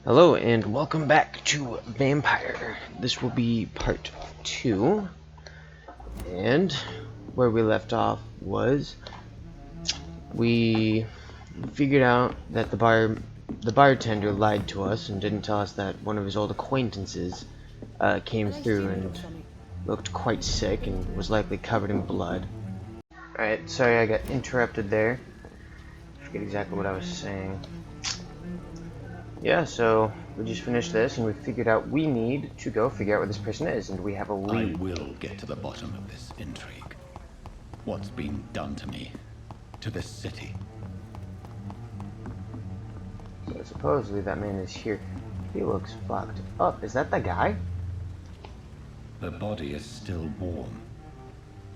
Hello and welcome back to Vampyr. This will be part 2, and where we left off was we figured out that the bartender lied to us and didn't tell us that one of his old acquaintances came through and looked quite sick and was likely covered in blood. Alright, sorry I got interrupted there. I forget exactly what I was saying. Yeah, so we just finished this and we figured out we need to go figure out where this person is, and we have a lead. I will get to the bottom of this intrigue. What's been done to me, to this city. So supposedly that man is here. He looks fucked up. Is that the guy? The body is still warm.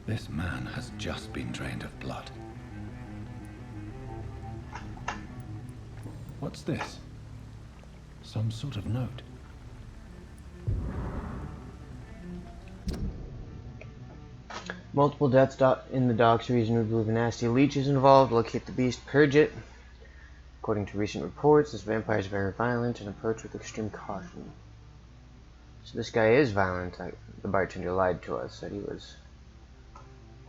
This man has just been drained of blood. What's this? Some sort of note. Multiple deaths in the docks region. We believe a nasty leech is involved. Locate the beast, purge it. According to recent reports, this vampire is very violent and approach with extreme caution. So this guy is violent. The bartender lied to us, said he was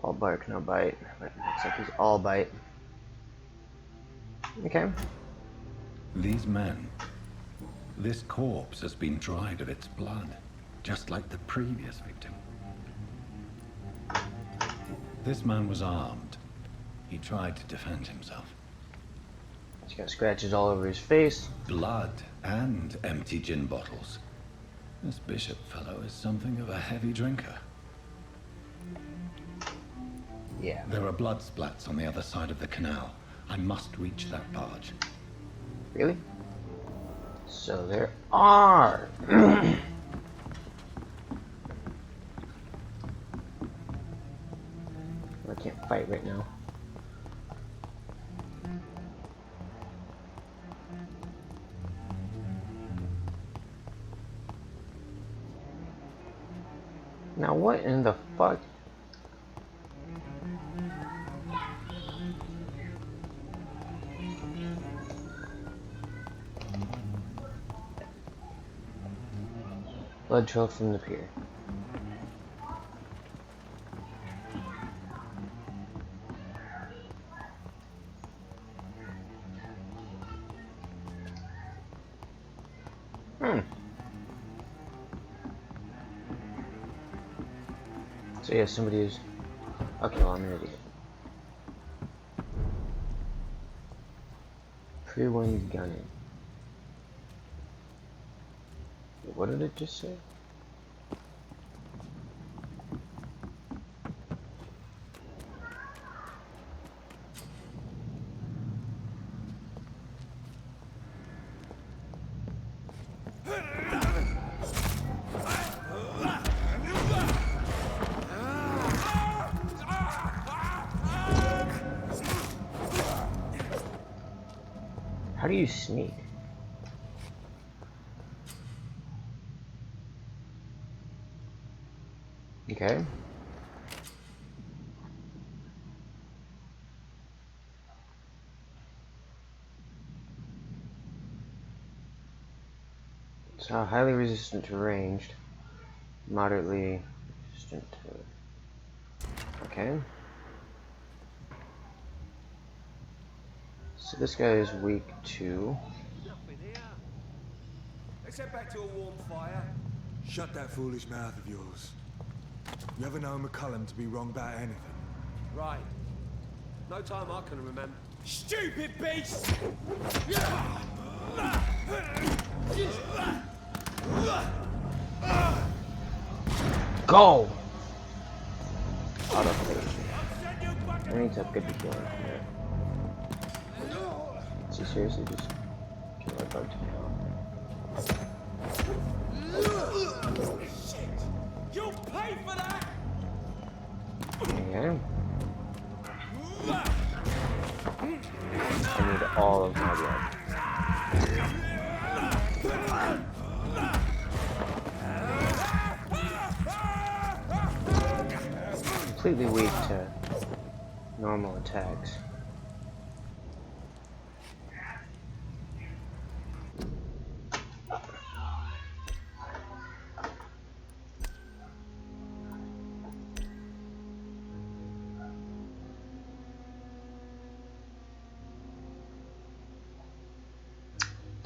all bark, no bite. But it looks like he's all bite. Okay. These men. This corpse has been dried of its blood, just like the previous victim. This man was armed. He tried to defend himself. He's got scratches all over his face. Blood and empty gin bottles. This bishop fellow is something of a heavy drinker. Yeah. There are blood splats on the other side of the canal. I must reach that barge. Really? So there are. I can't fight right now. Now what in the fuck? Blood trail from the pier. So yeah, somebody is... Okay, well, I'm an idiot. Pre-wind gunning. What did it just say? How do you sneak? Okay. So highly resistant to ranged, moderately resistant to... Okay. So this guy is weak to... Let's head back to a warm fire. Shut that foolish mouth of yours. You ever known McCullum to be wrong about anything? Right. No time I can remember. Stupid beast! Go! Auto play. I need to upgrade the gun. Is he seriously just kill our bug Shit! You'll pay for that! Okay. I need all of my blood. Completely weak to normal attacks.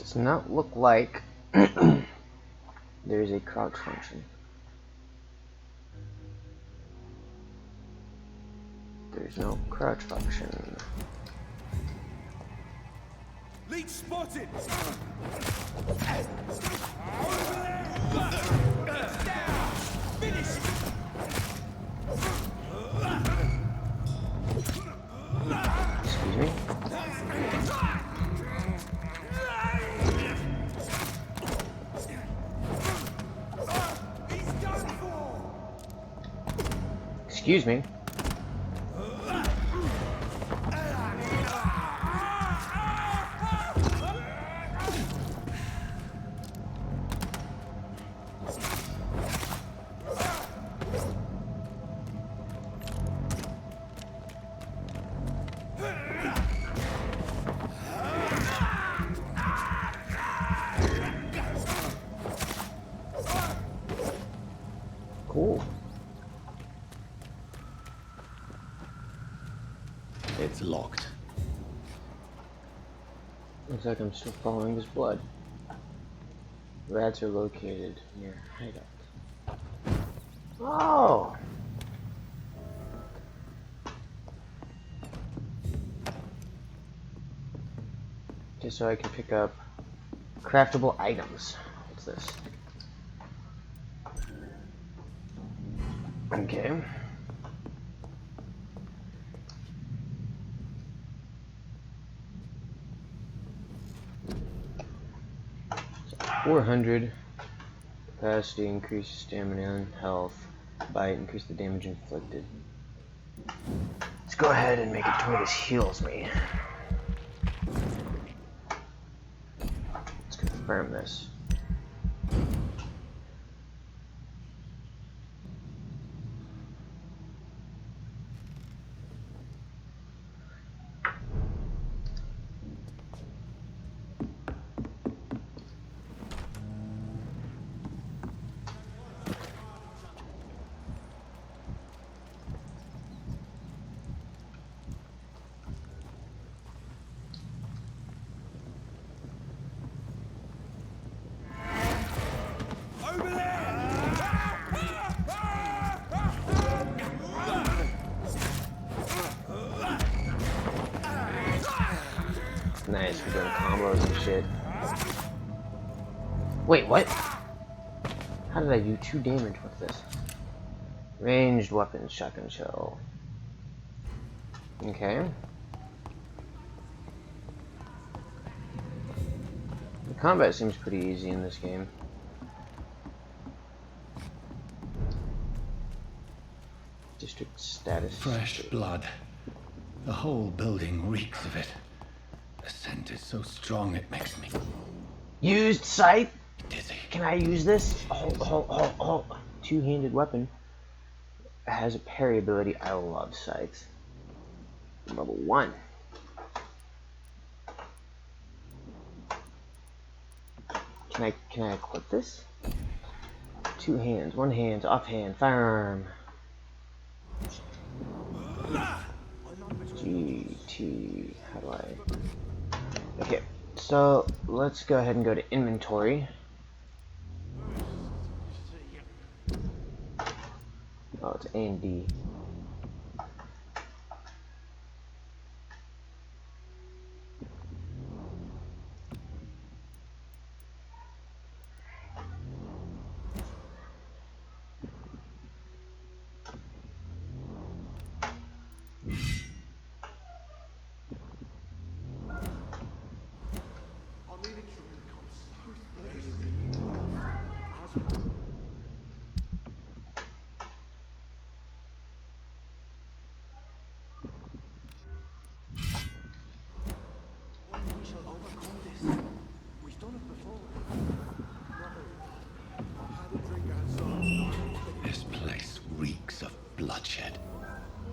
Does not look like there's a crouch function. There's no crouch function. Leech spotted! Finish! Excuse me. He's done for! Excuse me. Cool. It's locked. Looks like I'm still following his blood. Rats are located near hideout. Oh! Just so I can pick up craftable items. What's this? Okay. 400 capacity, increase stamina and health. Bite, increase the damage inflicted. Let's go ahead and make it to where this heals me. Let's confirm this. Over there! Nice, we're doing combos and shit. Wait, what? How did I do 2 damage with this? Ranged weapons, shotgun shell. Okay. The combat seems pretty easy in this game. District status. Fresh blood. The whole building reeks of it. The scent is so strong it makes me Used scythe? dizzy. Can I use this? Oh. Two-handed weapon. It has a parry ability. I love scythes. Level 1. Can I equip this? 2 hands, 1 hand, offhand, firearm. GT. How do I? Okay, so let's go ahead and go to inventory. Oh, it's A and D. This place reeks of bloodshed.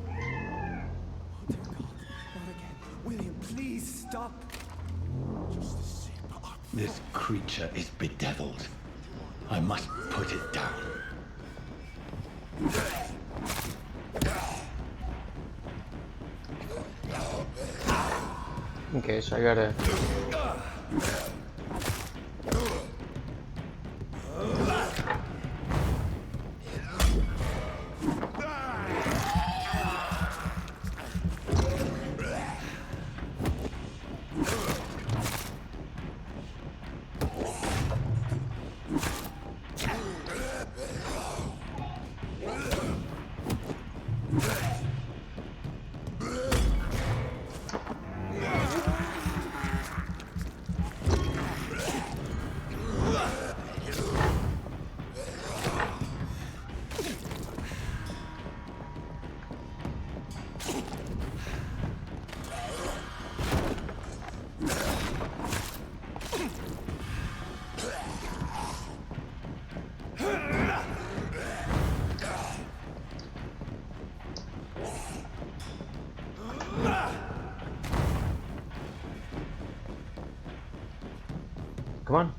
Oh dear God, not again. William, please stop. Just the same, but This creature is bedeviled. I must put it down. Okay, so I gotta Come on.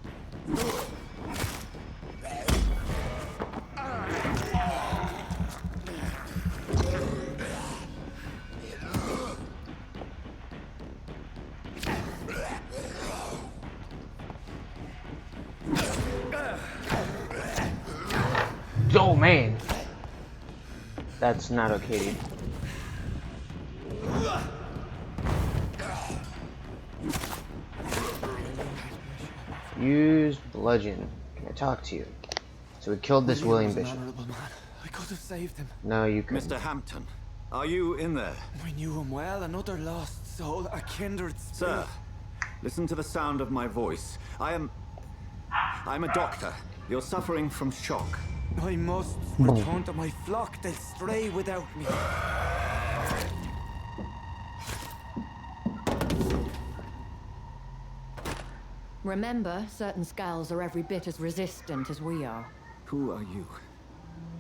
Oh man, that's not okay, dude. Use bludgeon. Can I talk to you? So we killed this William was an Bishop. honorable man. I could have saved him. No, you couldn't. Mr. Hampton, are you in there? I knew him well, another lost soul, a kindred spirit. Sir, listen to the sound of my voice. I'm a doctor. You're suffering from shock. I must return to my flock. They'll stray without me. Remember, certain skulls are every bit as resistant as we are. Who are you?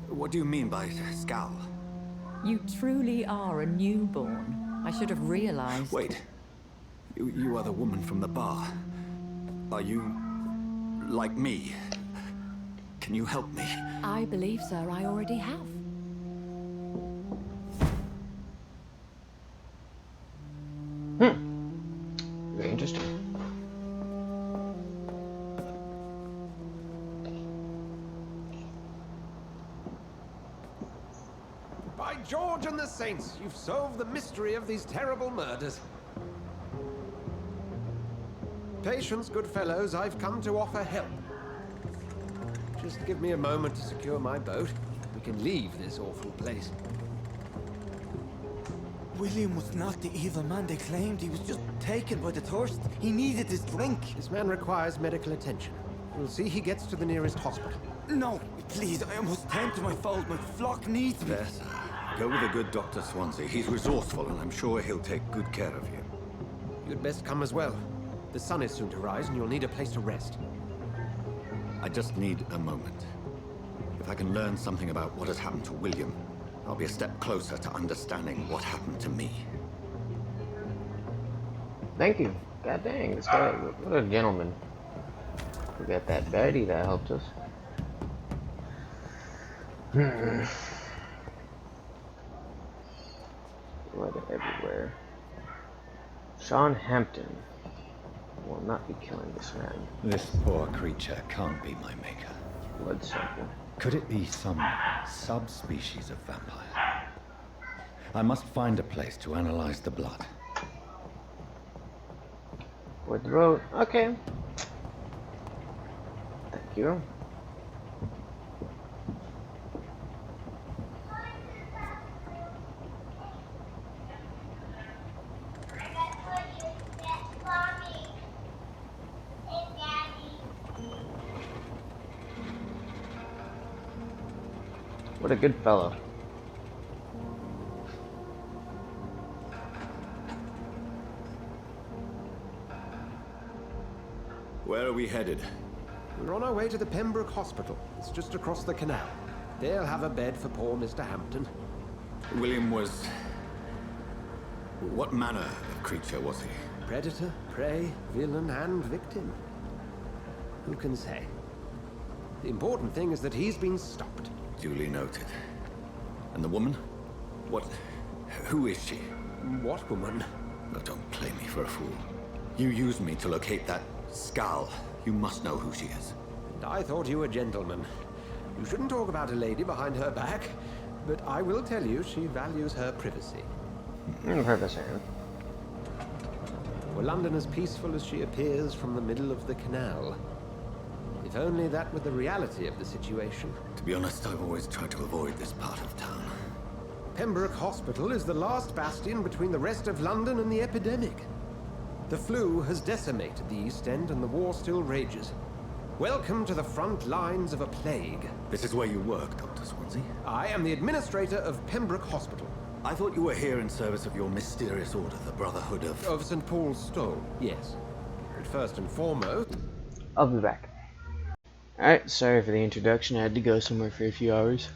What do you mean by scowl? You truly are a newborn. I should have realized. Wait. You are the woman from the bar. Are you like me? Can you help me? I believe, sir, I already have. Very interesting. By George and the Saints, you've solved the mystery of these terrible murders. Patience, good fellows, I've come to offer help. Just give me a moment to secure my boat. We can leave this awful place. William was not the evil man they claimed. He was just taken by the thirst. He needed his drink. This man requires medical attention. We'll see he gets to the nearest hospital. No, please, I must tend to my fold. My flock needs me. There, sir. Go with the good Dr. Swansea. He's resourceful, and I'm sure he'll take good care of you. You'd best come as well. The sun is soon to rise, and you'll need a place to rest. I just need a moment. If I can learn something about what has happened to William, I'll be a step closer to understanding what happened to me. Thank you. God dang, this guy, what a gentleman. We got that baddie that helped us. Blood everywhere. Sean Hampton will not be killing this man. This poor creature can't be my maker. Blood sample. Could it be some subspecies of vampire? I must find a place to analyze the blood. For the road. Okay. Thank you. What a good fellow. Where are we headed? We're on our way to the Pembroke Hospital. It's just across the canal. They'll have a bed for poor Mr. Hampton. William was... What manner of creature was he? Predator, prey, villain, and victim. Who can say? The important thing is that he's been stopped. Duly noted. And the woman? What... Who is she? What woman? Oh, don't play me for a fool. You used me to locate that skull. You must know who she is. And I thought you a gentleman. You shouldn't talk about a lady behind her back, but I will tell you she values her privacy. Professor. Were London as peaceful as she appears from the middle of the canal? If only that were the reality of the situation. To be honest, I've always tried to avoid this part of town. Pembroke Hospital is the last bastion between the rest of London and the epidemic. The flu has decimated the East End and the war still rages. Welcome to the front lines of a plague. This is where you work, Dr. Swansea? I am the administrator of Pembroke Hospital. I thought you were here in service of your mysterious order, the Brotherhood of... Of St. Paul's Stole, yes. But first and foremost... I'll be back. Alright, sorry for the introduction. I had to go somewhere for a few hours.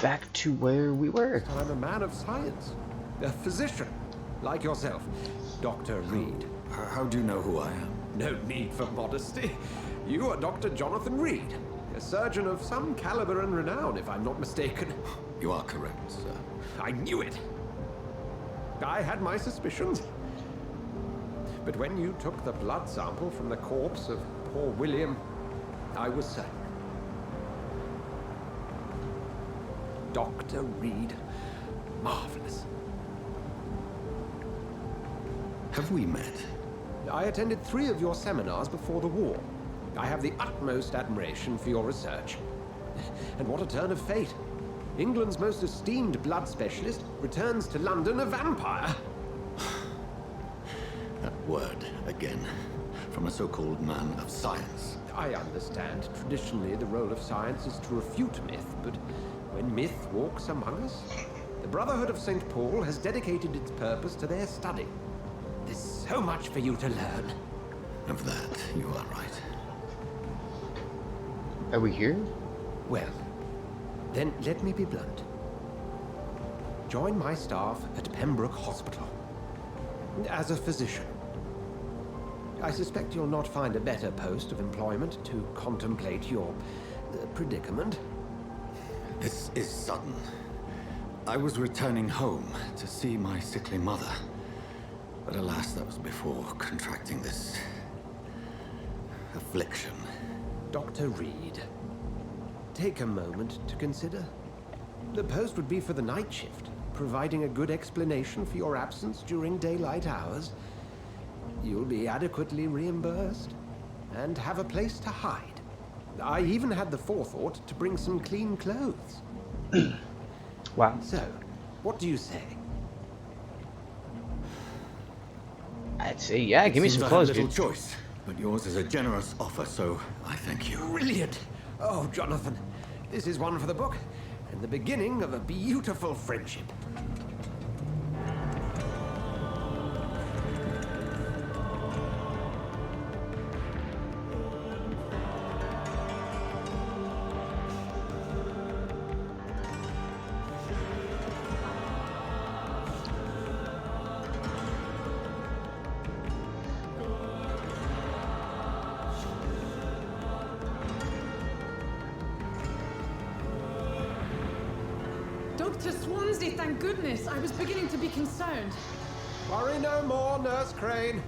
Back to where we were. I'm a man of science. A physician, like yourself. Dr. Reed. How do you know who I am? No need for modesty. You are Dr. Jonathan Reed, a surgeon of some caliber and renown, if I'm not mistaken. You are correct, sir. I knew it. I had my suspicions. But when you took the blood sample from the corpse of poor William, I was certain. Dr. Reed. Marvelous. Have we met? I attended 3 of your seminars before the war. I have the utmost admiration for your research. And what a turn of fate. England's most esteemed blood specialist returns to London a vampire. That word again. From a so-called man of science. I understand. Traditionally, the role of science is to refute myth, but when myth walks among us, the Brotherhood of St. Paul has dedicated its purpose to their study. There's so much for you to learn. Of that, you are right. Are we here? Well, then let me be blunt. Join my staff at Pembroke Hospital. As a physician. I suspect you'll not find a better post of employment to contemplate your predicament. This is sudden. I was returning home to see my sickly mother. But alas, that was before contracting this affliction. Dr. Reed, take a moment to consider. The post would be for the night shift, providing a good explanation for your absence during daylight hours. You'll be adequately reimbursed and have a place to hide. I even had the forethought to bring some clean clothes. Wow. So, what do you say? I'd say, yeah, give me some Seems clothes, I have dude. little choice, but yours is a generous offer, so I thank you. Brilliant! Oh, Jonathan, this is one for the book, and the beginning of a beautiful friendship. Dr. Swansea, thank goodness. I was beginning to be concerned. Worry no more, Nurse Crane,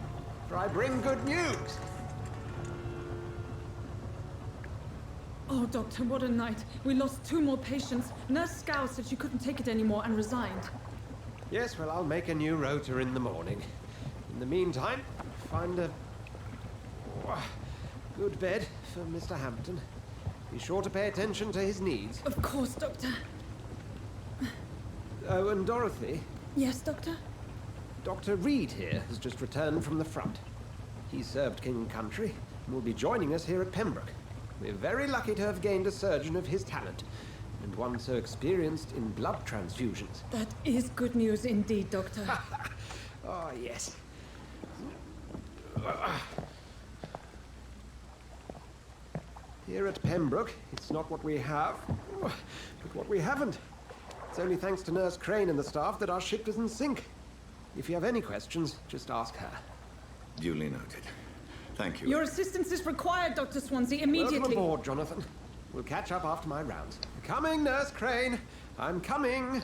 for I bring good news. Oh, Doctor, what a night. We lost 2 more patients. Nurse Scow said she couldn't take it anymore and resigned. Yes, well, I'll make a new rota in the morning. In the meantime, find a good bed for Mr. Hampton. Be sure to pay attention to his needs. Of course, Doctor. Oh, and Dorothy, Yes, Doctor? Dr. Reed here has just returned from the front. He served King and Country and will be joining us here at Pembroke. We're very lucky to have gained a surgeon of his talent, and one so experienced in blood transfusions. That is good news indeed, Doctor. Oh, yes. Here at Pembroke, it's not what we have, but what we haven't. It's only thanks to Nurse Crane and the staff that our ship doesn't sink. If you have any questions, just ask her. Duly noted. Thank you. Your assistance is required, Dr. Swansea, immediately. Welcome aboard, Jonathan. We'll catch up after my rounds. Coming, Nurse Crane. I'm coming.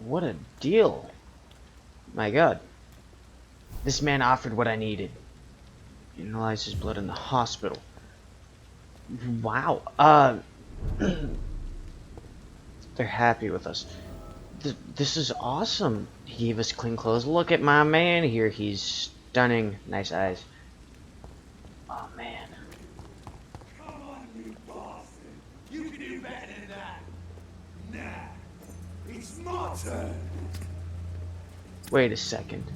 What a deal. My god. This man offered what I needed. Analyze his blood in the hospital. Wow. They're happy with us. This is awesome. He gave us clean clothes. Look at my man here. He's stunning. Nice eyes. Oh, man. Come on, you bastard! You can do better than that! Nah, it's my turn! Wait a second.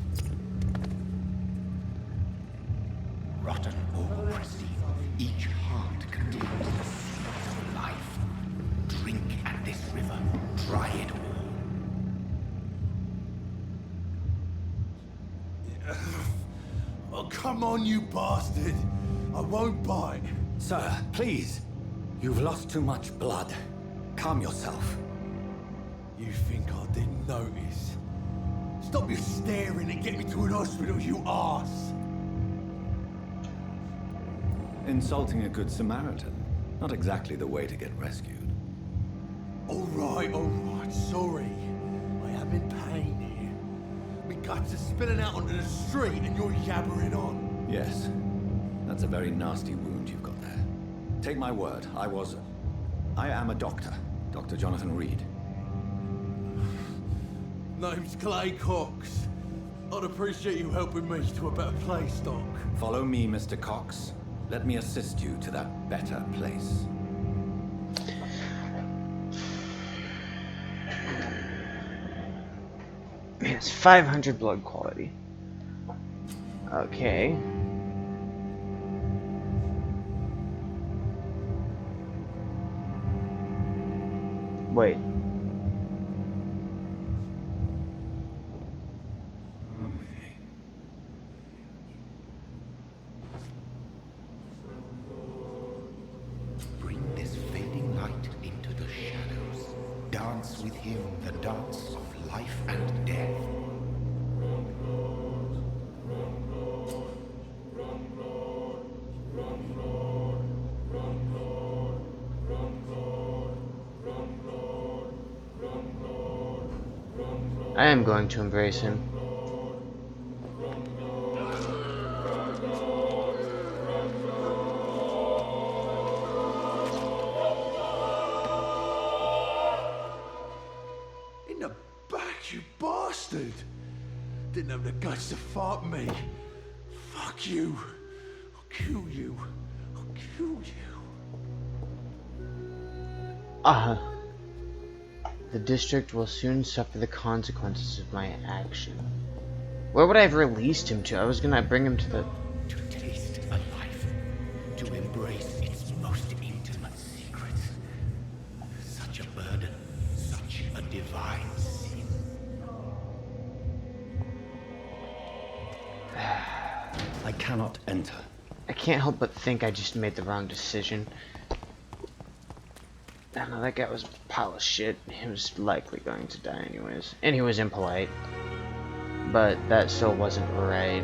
Rotten all receive. Each heart contains the seed of life. Drink at this river. Try it all. Oh, come on, you bastard! I won't bite. Sir, please. You've lost too much blood. Calm yourself. You think I didn't notice? Stop your staring and get me to an hospital, you arse! Insulting a good Samaritan. Not exactly the way to get rescued. Alright, sorry. I am in pain here. My guts are spilling out onto the street and you're yabbering on. Yes. That's a very nasty wound you've got there. Take my word, I am a doctor. Dr. Jonathan Reed. Name's Clay Cox. I'd appreciate you helping me to a better place, Doc. Follow me, Mr. Cox. Let me assist you to that better place. It's 500 blood quality. Okay. Wait. Bring this fading light into the shadows. Dance with him the dance of life and death. I am going to embrace him. In the back, you bastard! Didn't have the guts to fuck me. Fuck you. I'll kill you. I'll kill you. The district will soon suffer the consequences of my action. Where would I have released him to? I was gonna bring him to the... To taste a life. To embrace its most intimate secrets. Such a burden. Such a divine sin. I cannot enter. I can't help but think I just made the wrong decision. I don't know, that guy was a pile of shit. He was likely going to die anyways. And he was impolite. But that still wasn't right.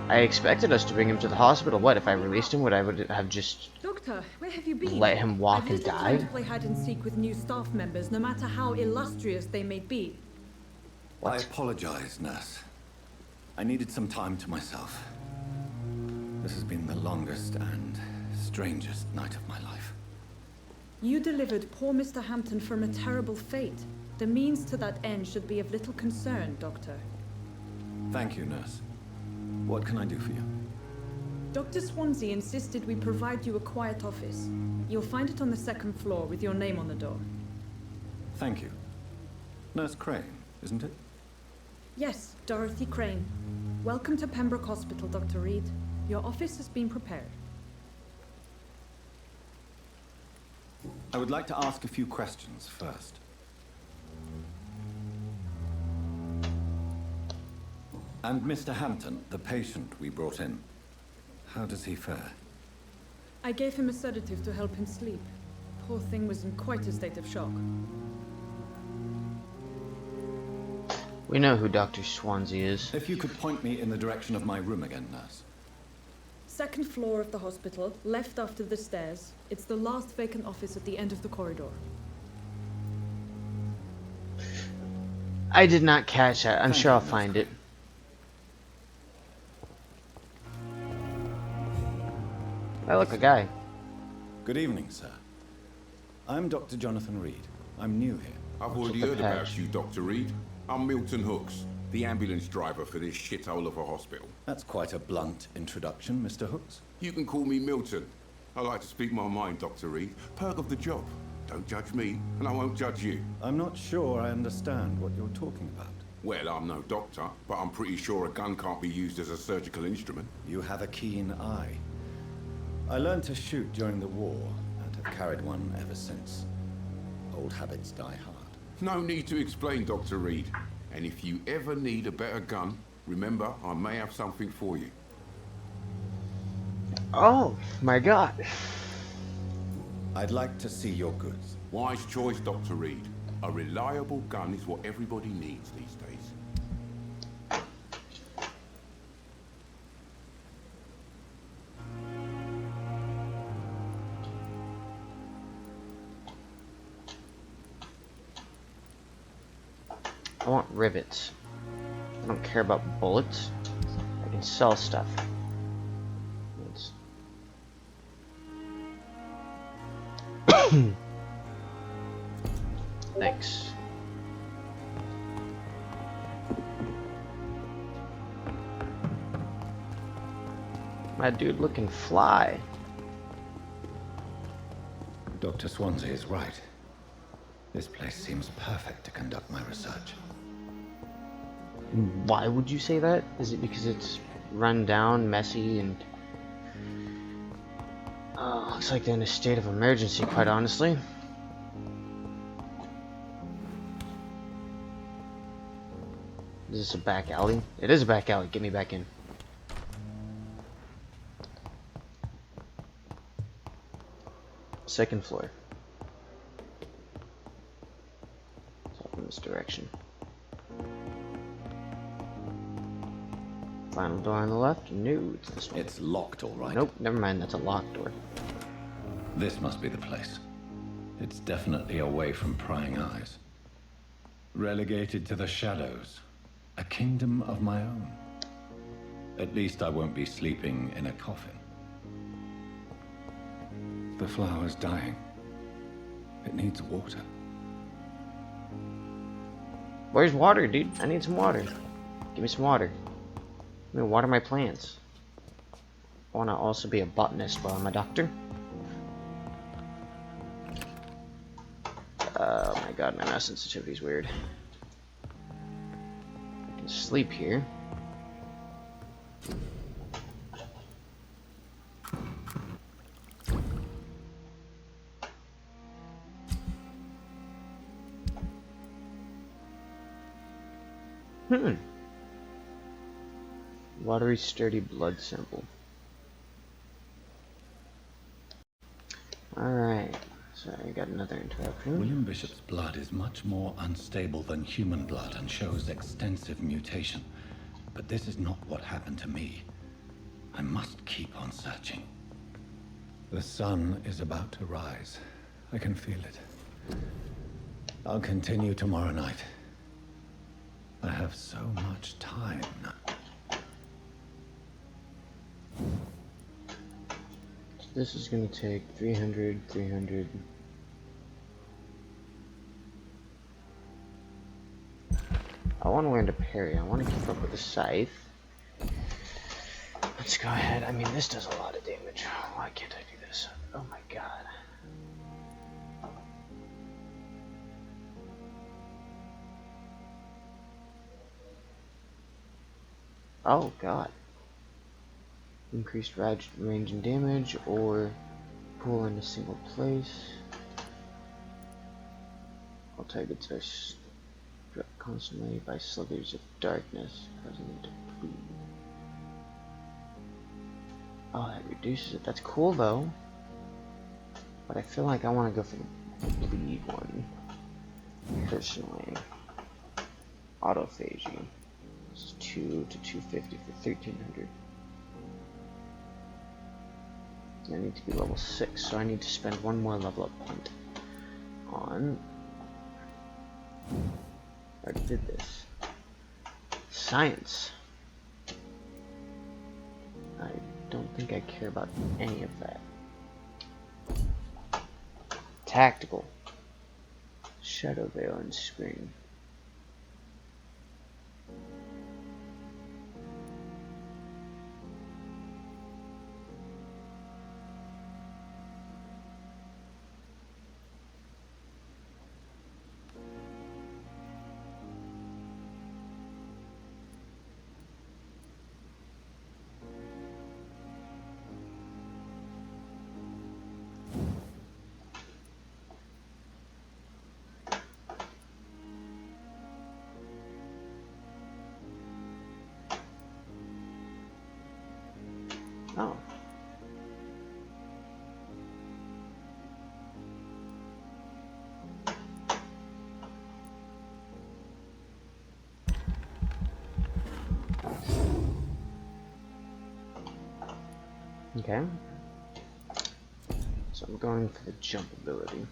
I expected us to bring him to the hospital. What, if I released him, would have just... Doctor, where have you been? Let him walk I've and little die? time to play hide and seek with new staff members, no matter how illustrious they may be. I apologize, nurse. I needed some time to myself. This has been the longest and strangest night of my life. You delivered poor Mr. Hampton from a terrible fate. The means to that end should be of little concern, Doctor. Thank you, nurse. What can I do for you? Dr. Swansea insisted we provide you a quiet office. You'll find it on the second floor with your name on the door. Thank you. Nurse Crane, isn't it? Yes, Dorothy Crane. Welcome to Pembroke Hospital, Dr. Reed. Your office has been prepared. I would like to ask a few questions first. And Mr. Hampton, the patient we brought in, how does he fare? I gave him a sedative to help him sleep. Poor thing was in quite a state of shock. We know who Dr. Swansea is. If you could point me in the direction of my room again, nurse. Second floor of the hospital, left after the stairs. It's the last vacant office at the end of the corridor. I did not catch that. I'm sure I'll find it. I look a guy. Good evening, sir. I'm Dr. Jonathan Reed. I'm new here. I've already heard about you, Dr. Reed. I'm Milton Hooks, the ambulance driver for this shithole of a hospital. That's quite a blunt introduction, Mr. Hooks. You can call me Milton. I like to speak my mind, Dr. Reed. Perk of the job. Don't judge me, and I won't judge you. I'm not sure I understand what you're talking about. Well, I'm no doctor, but I'm pretty sure a gun can't be used as a surgical instrument. You have a keen eye. I learned to shoot during the war, and have carried one ever since. Old habits die hard. No need to explain, Dr. Reed. And if you ever need a better gun, remember, I may have something for you. Oh, my God. I'd like to see your goods. Wise choice, Dr. Reed. A reliable gun is what everybody needs these days. I want rivets. I don't care about bullets. I can sell stuff. Thanks. My dude looking fly. Dr. Swansea is right. This place seems perfect to conduct my research. Why would you say that? Is it because it's run down, messy, and looks like they're in a state of emergency, quite honestly. Is this a back alley? It is a back alley. Get me back in. Second floor. It's up in this direction. Final door on the left? No, it's this one. It's locked, all right. Nope, never mind. That's a locked door. This must be the place. It's definitely away from prying eyes. Relegated to the shadows. A kingdom of my own. At least I won't be sleeping in a coffin. The flower's dying. It needs water. Where's water, dude? I need some water. Give me some water. I'm gonna water my plants. I wanna also be a botanist while I'm a doctor. Oh my god, my mouse sensitivity is weird. I can sleep here. Watery, sturdy blood sample. Alright, so I got another interruption. William Bishop's blood is much more unstable than human blood and shows extensive mutation. But this is not what happened to me. I must keep on searching. The sun is about to rise. I can feel it. I'll continue tomorrow night. I have so much time now. This is gonna take 300, 300. I want to learn to parry. I want to keep up with the scythe. Let's go ahead. I mean, this does a lot of damage. Why can't I do this? Oh my god. Oh god. Increased range and damage, or pull in a single place. All targets are struck constantly by slithers of darkness, causing them to bleed. Oh, that reduces it. That's cool though. But I feel like I want to go for the bleed one. Personally. Autophagy. This is 2 to 250 for 1300. I need to be level 6, so I need to spend one more level up point on. I already did this. Science. I don't think I care about any of that. Tactical. Shadow Veil and Screen. Oh. Okay. So I'm going for the jump ability,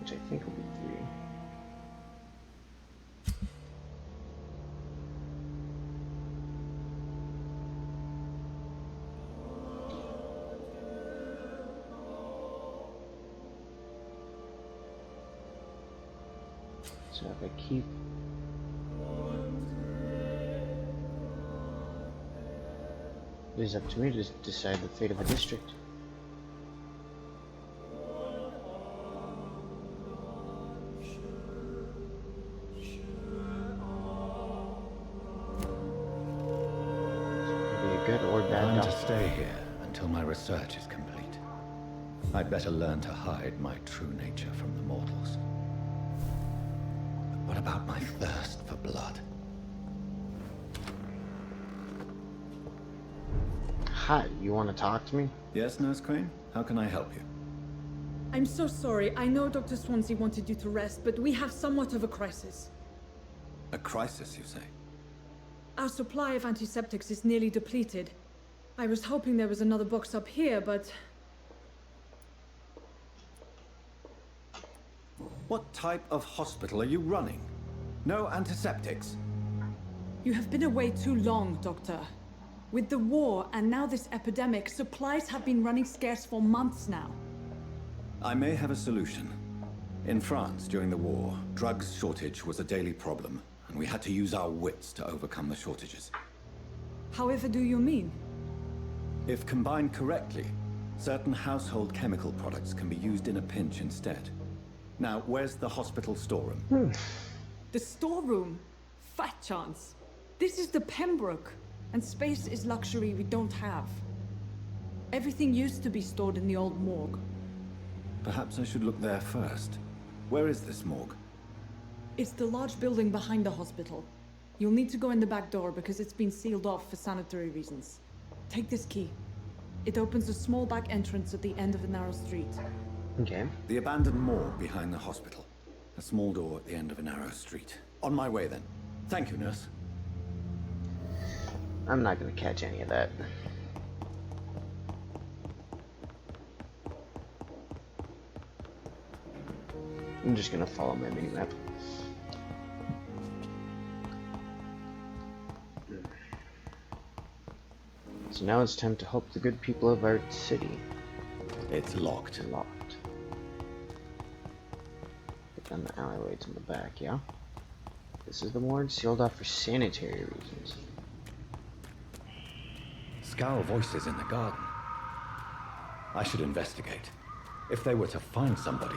which I think will be 3. So if I keep... It is up to me to decide the fate of a district. Good or bad I'm doctor. to stay here until my research is complete. I'd better learn to hide my true nature from the mortals. But what about my thirst for blood? Hi, you want to talk to me? Yes, Nurse Crane? How can I help you? I'm so sorry. I know Dr. Swansea wanted you to rest, but we have somewhat of a crisis. A crisis, you say? Our supply of antiseptics is nearly depleted. I was hoping there was another box up here, but... What type of hospital are you running? No antiseptics? You have been away too long, Doctor. With the war and now this epidemic, supplies have been running scarce for months now. I may have a solution. In France, during the war, drugs shortage was a daily problem, and we had to use our wits to overcome the shortages. However do you mean? If combined correctly, certain household chemical products can be used in a pinch instead. Now, where's the hospital storeroom? The storeroom? Fat chance. This is the Pembroke, and space is luxury we don't have. Everything used to be stored in the old morgue. Perhaps I should look there first. Where is this morgue? It's the large building behind the hospital. You'll need to go in the back door because it's been sealed off for sanitary reasons. Take this key. It opens a small back entrance at the end of a narrow street. Okay. The abandoned morgue behind the hospital. A small door at the end of a narrow street. On my way then. Thank you, nurse. I'm not gonna catch any of that. I'm just gonna follow my minimap. So now it's time to help the good people of our city. It's locked. Locked. Get down the alleyway to the back, yeah? This is the morgue, sealed off for sanitary reasons. Scowl voices in the garden. I should investigate. If they were to find somebody.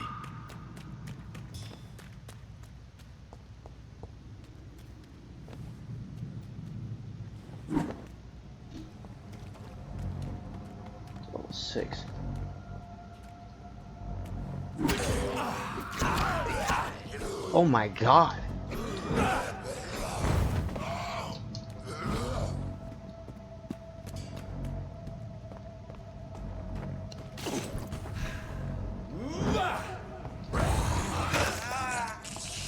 Level 6. Oh my god!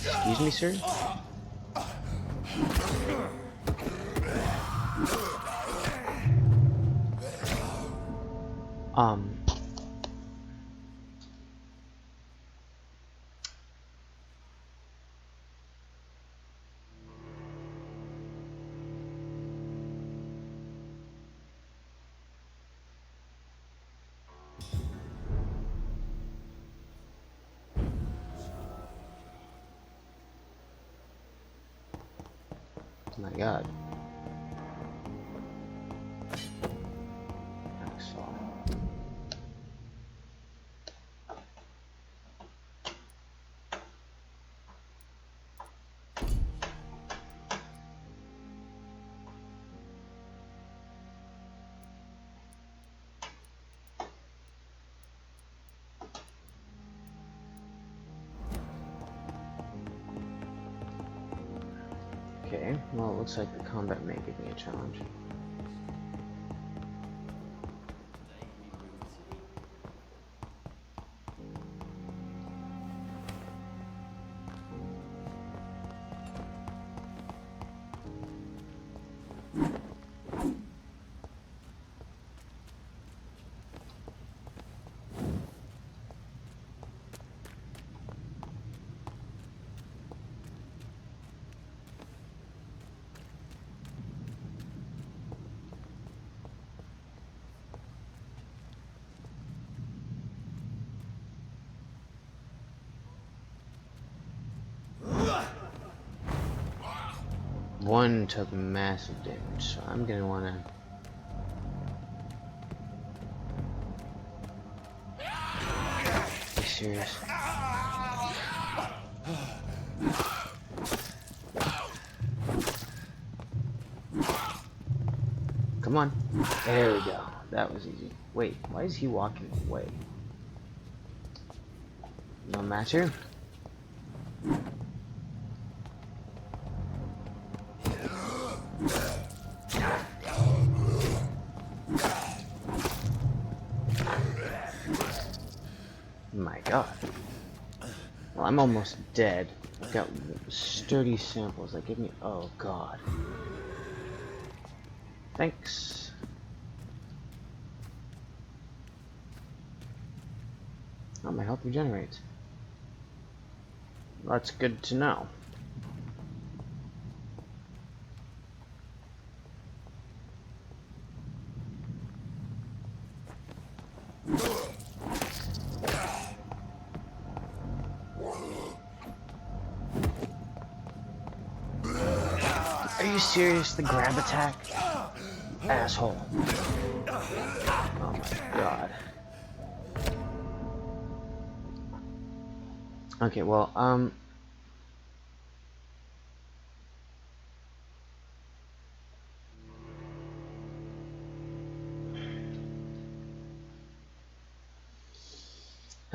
Excuse me, sir? Oh my god. Hacksaw. Okay, well, it looks like the combat may give me a challenge. one took massive damage, so I'm gonna wanna... Be serious. Come on. There we go. That was easy. Wait, why is he walking away? No matter. My god. Well, I'm almost dead. I've got sturdy samples that give me... Oh god. Thanks. Oh, my health regenerates. That's good to know. Are you serious? The grab attack? Asshole. Oh my god. Okay, well, I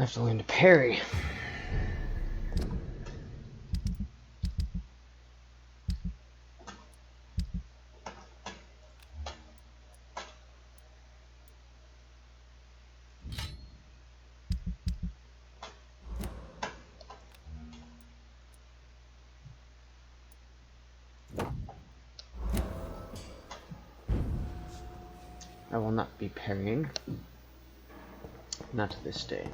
have to learn to parry. I will not be parrying. Not to this day.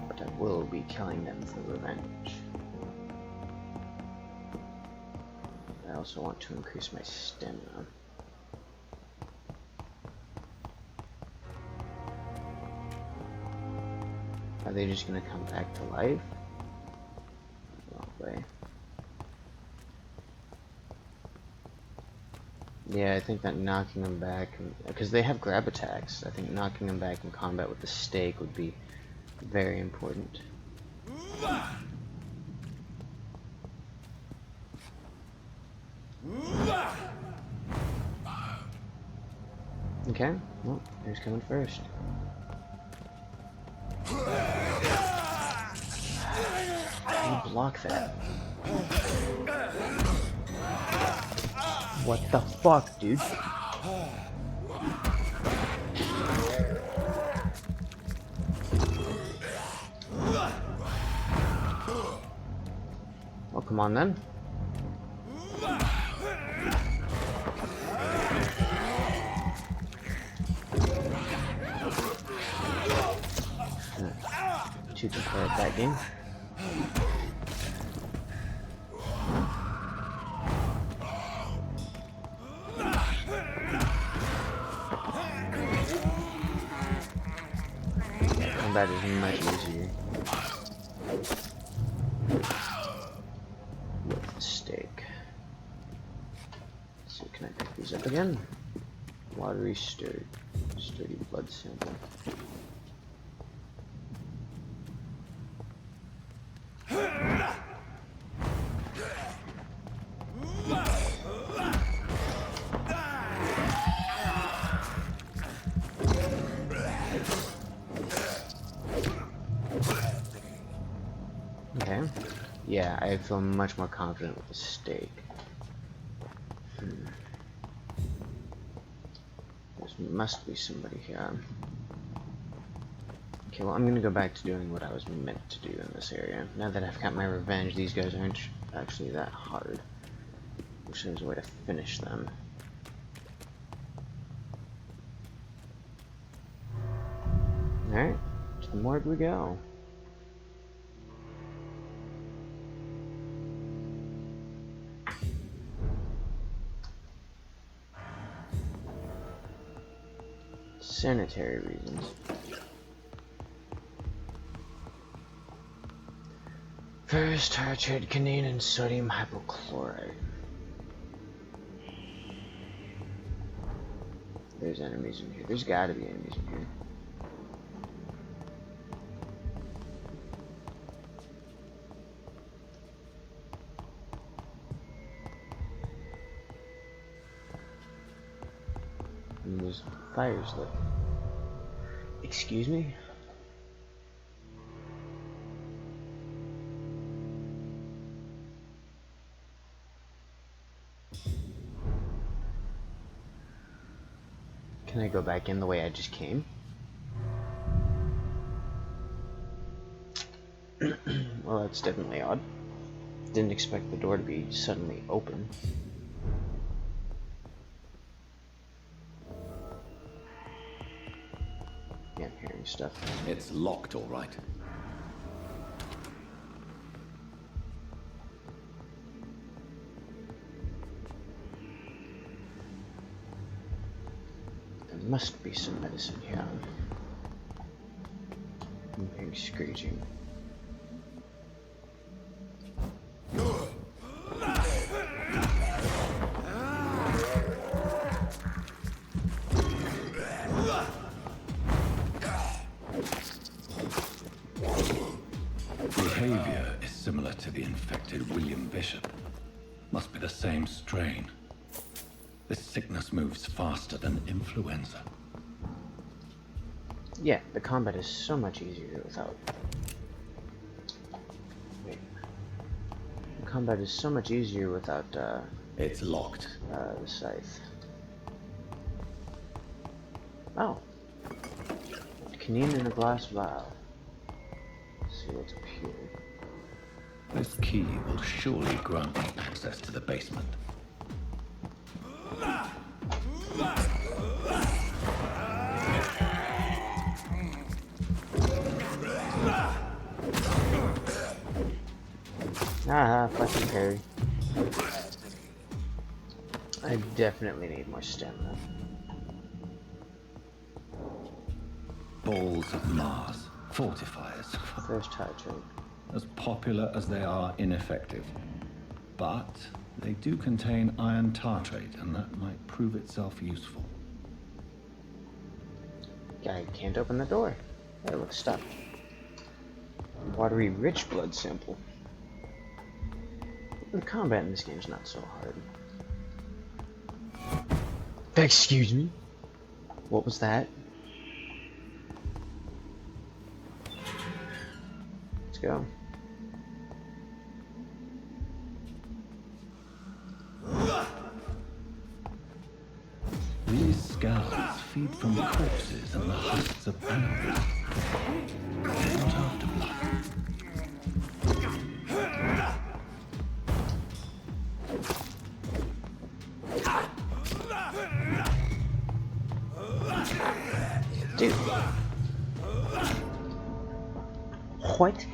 But I will be killing them for revenge. I also want to increase my stamina. Are they just gonna come back to life? Wrong way. Yeah, I think that knocking them back, because they have grab attacks, I think knocking them back in combat with the stake would be very important. Okay, well, who's coming first? How do you block that? What the fuck, dude? Oh, come on then. Two to play at that game. Combat is much easier with the stake. So can I pick these up again? Watery sturdy blood sample. Okay. Yeah, I feel much more confident with the stake. There must be somebody here. Okay, well, I'm gonna go back to doing what I was meant to do in this area. Now that I've got my revenge, these guys aren't actually that hard. Wish there was a way to finish them. Alright, to the morgue we go. Sanitary reasons. First, tartrate canine and sodium hypochlorite. There's enemies in here. There's gotta be enemies in here. And there's fires lit. Excuse me? Can I go back in the way I just came? Well, that's definitely odd. Didn't expect the door to be suddenly open. Yeah, I'm hearing stuff. It's locked, all right. There must be some medicine here. I'm hearing screeching. Behavior is similar to the infected William Bishop. Must be the same strain. This sickness moves faster than influenza. Yeah, the combat is so much easier without... Wait. The combat is so much easier without, It's locked. the scythe. Oh. Quinine in a glass vial. Let's see what's up here. This key will surely grant me access to the basement. Ah, fucking parry. I definitely need more stamina. Balls of Mars. Fortifiers. First hydrate. As popular as they are ineffective. But they do contain iron tartrate, and that might prove itself useful. I can't open the door. It looks stuck. Watery rich blood sample. The combat in this game is not so hard. Excuse me? What was that? Let's go. These scowls feed from corpses and the husks of animals. Not after blood. Dude. What?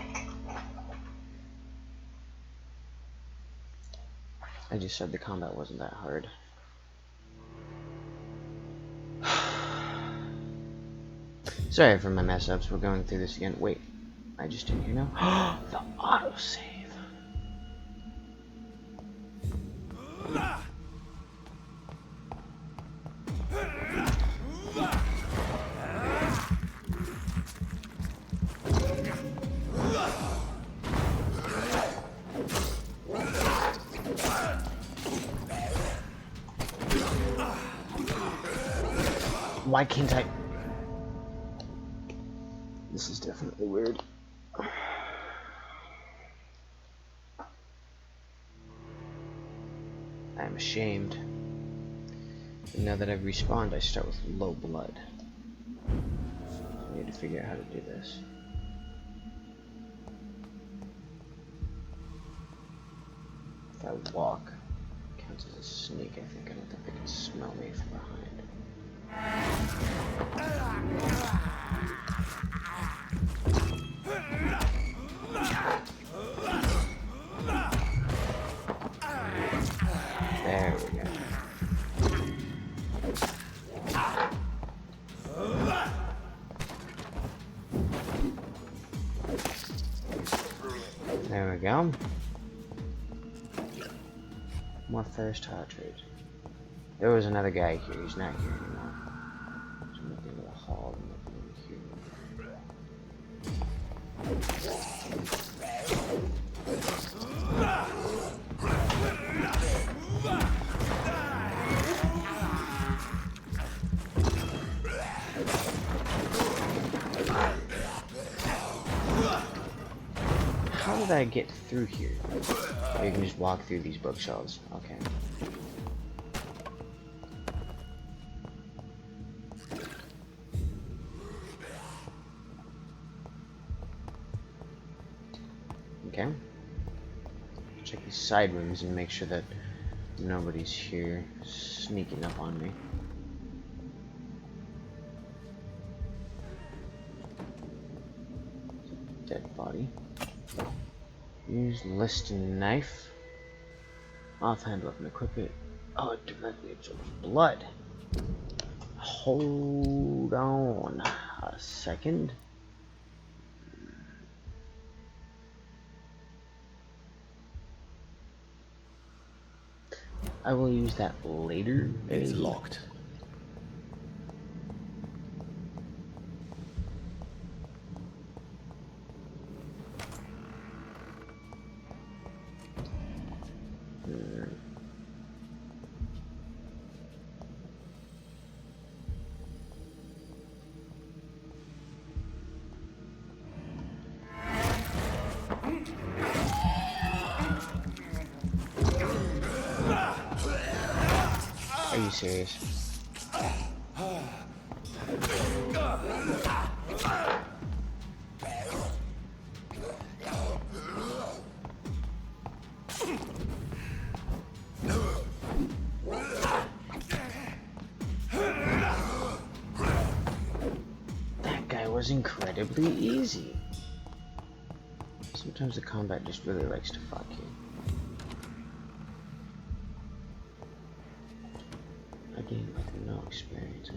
I just said the combat wasn't that hard. Sorry for my mess ups, we're going through this again. Wait, I just didn't hear now. The autosave. Why can't I? This is definitely weird. I'm ashamed. And now that I've respawned, I start with low blood. I need to figure out how to do this. If I walk, it counts as a sneak, I think. I don't think they can smell me from behind. There we go. There we go. More first hydrate. There was another guy here. He's not here anymore. all nothing here. How did I get through here? Oh, you can just walk through these bookshelves. Okay. Okay. Check these side rooms and make sure that nobody's here sneaking up on me. Dead body. Use listing knife. Offhand weapon, equip it. Oh, it directly absorbs blood. Hold on a second. I will use that later. It's locked. Are you serious? That guy was incredibly easy. Sometimes the combat just really likes to fuck you. Again, with no experience.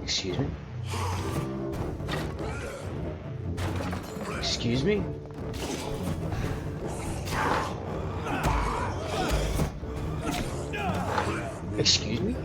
Excuse me? Excuse me? Excuse me?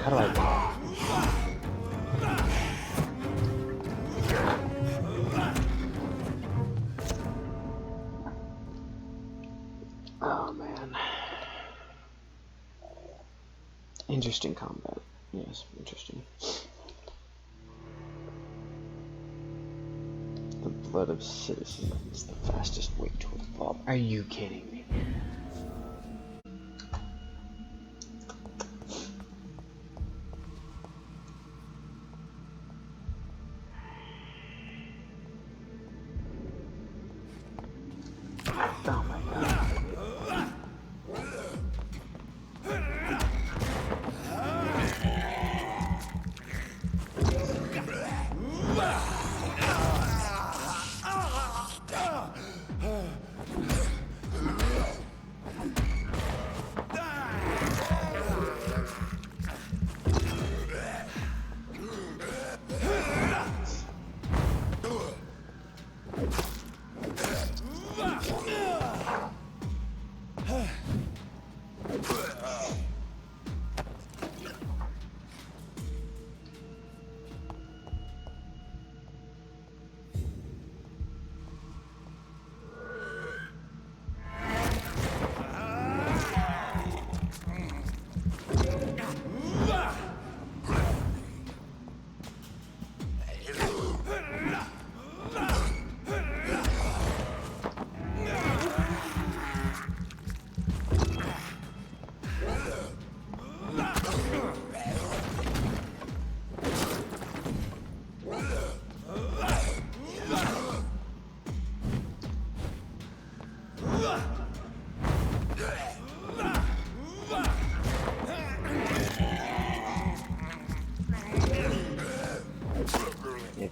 How do I go? Oh man. Interesting combat. Yes, interesting. The blood of citizens is the fastest way to evolve. Are you kidding me? Oh my god.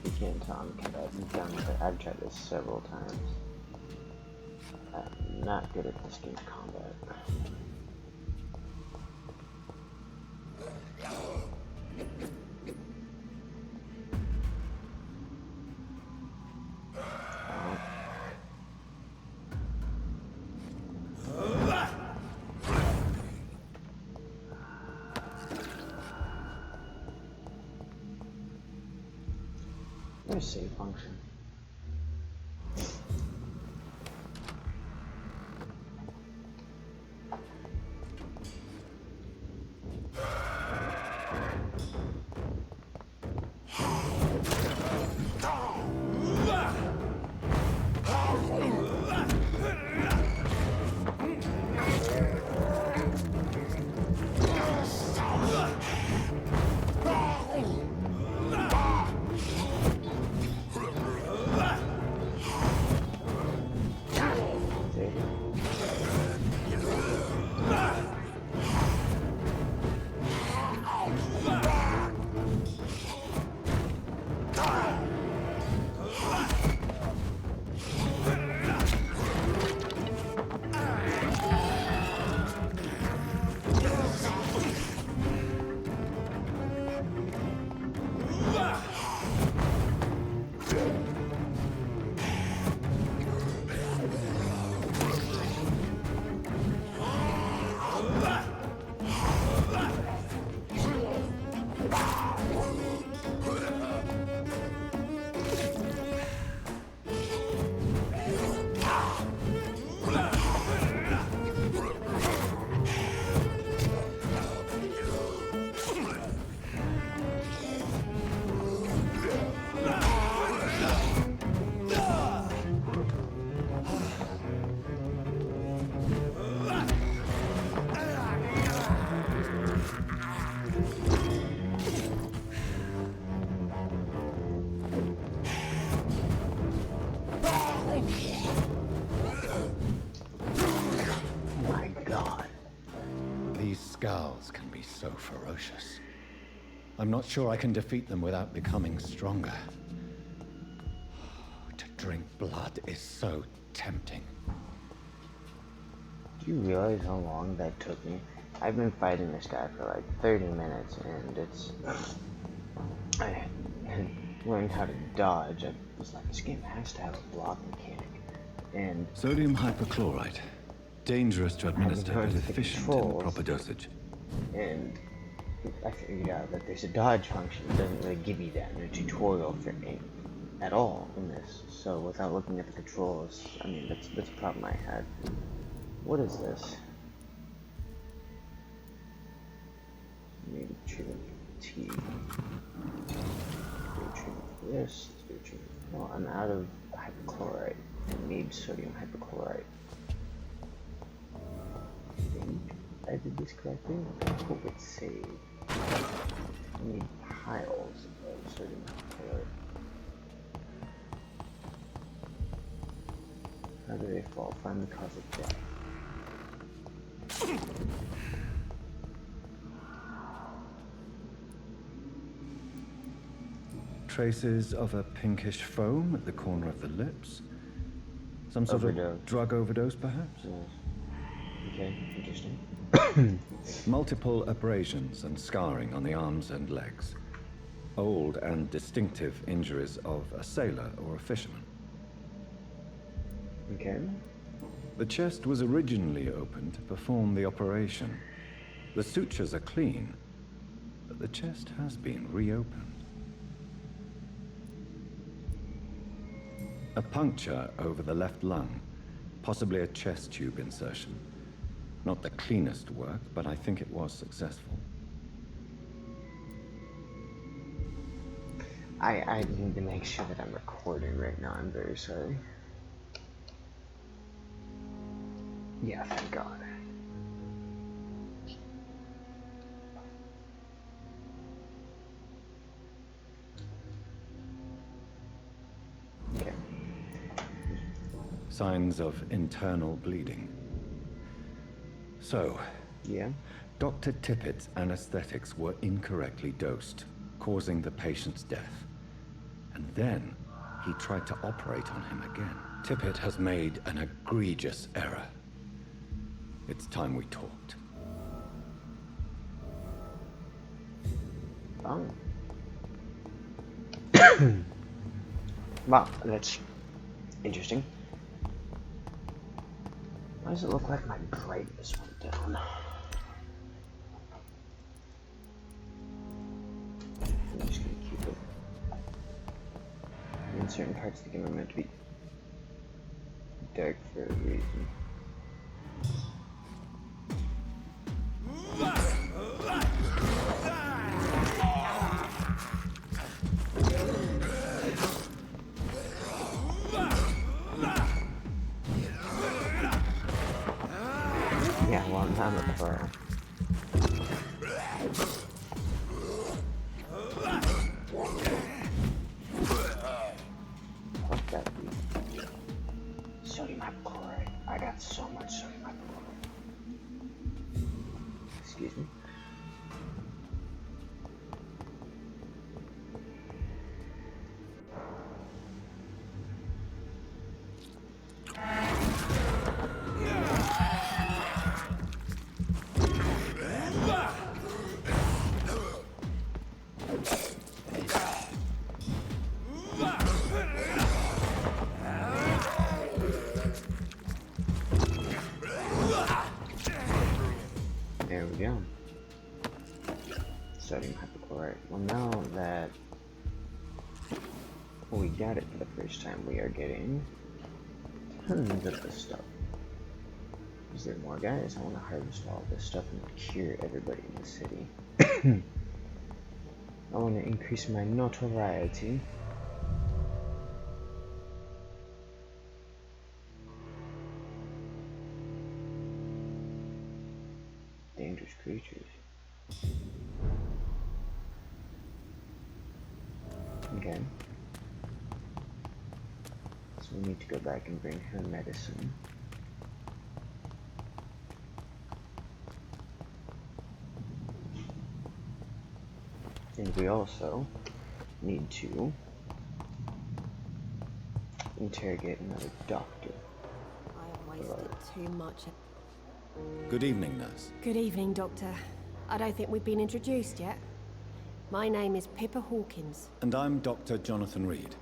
if you can't tell, I've tried this several times. I'm not good at this game's combat. There's save function. Skulls can be so ferocious. I'm not sure I can defeat them without becoming stronger. To drink blood is so tempting. Do you realize how long that took me? I've been fighting this guy for like 30 minutes, and I learned how to dodge. I was like, this game has to have a block mechanic. And sodium hypochlorite. Dangerous to administer, but efficient in the proper dosage. And I figured out that there's a dodge function. It doesn't really give you that in a tutorial for aim at all in this. So without looking at the controls, I mean, that's a problem I had. What is this? Maybe treatment fatigue. Treatment for this. Well, I'm out of hypochlorite. I need sodium hypochlorite. I did this correctly. I hope it's saved. I need piles of sodium hypochlorite. How do they fall? Find the cause of death. Traces of a pinkish foam at the corner of the lips. Some sort of drug overdose, perhaps? Yes. Okay, interesting. Multiple abrasions and scarring on the arms and legs. Old and distinctive injuries of a sailor or a fisherman. Okay. The chest was originally opened to perform the operation. The sutures are clean, but the chest has been reopened. A puncture over the left lung, possibly a chest tube insertion. Not the cleanest work, but I think it was successful. I need to make sure that I'm recording right now. I'm very sorry. Yeah, thank God. Okay. Signs of internal bleeding. So, yeah, Dr. Tippett's anesthetics were incorrectly dosed, causing the patient's death. and then he tried to operate on him again. Tippett has made an egregious error. It's time we talked. Oh. Wow, that's interesting. Why does it look like my brightness went down? I'm just gonna keep it. In certain parts of the game are meant to be dark for a reason. Yeah, well, I'm a pro. Fuck that dude. Sodium hypochlorite. I got so much sodium hypochlorite. Excuse me. There we go. Sodium hypochlorite. Well, now that we got it for the first time, we are getting tons of this stuff. Is there more, guys? I want to harvest all this stuff and cure everybody in the city. I want to increase my notoriety. Dangerous creatures. Okay. So we need to go back and bring her medicine. And we also need to interrogate another doctor. I have wasted too much. Good evening, nurse. Good evening, Doctor. I don't think we've been introduced yet. My name is Pippa Hawkins. And I'm Dr. Jonathan Reed.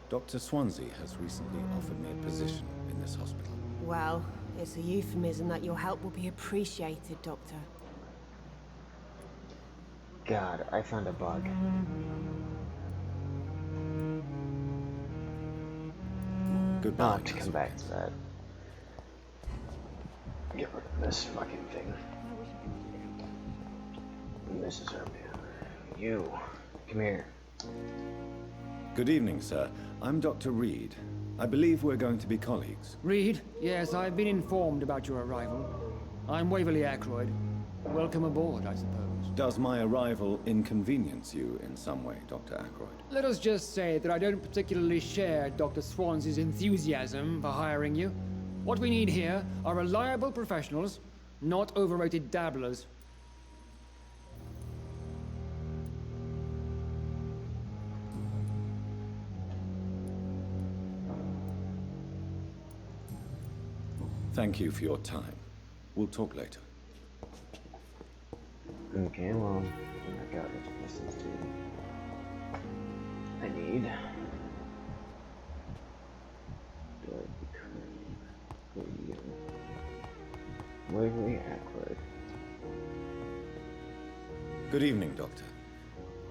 Dr. Swansea has recently offered me a position in this hospital. Well, it's a euphemism that your help will be appreciated, Doctor. God, I found a bug. Goodbye. I'll have to come back to that. Get rid of this fucking thing. This is our man. You, come here. Good evening, sir. I'm Dr. Reed. I believe we're going to be colleagues. Reed, yes, I've been informed about your arrival. I'm Waverly Ackroyd. Welcome aboard, I suppose. Does my arrival inconvenience you in some way, Dr. Ackroyd? Let us just say that I don't particularly share Dr. Swansea's enthusiasm for hiring you. What we need here are reliable professionals, not overrated dabblers. Thank you for your time. We'll talk later. Okay, well, I got it. Listen to. I need. Do I become? Who are you? Waverly Ackroyd. Good evening, Doctor.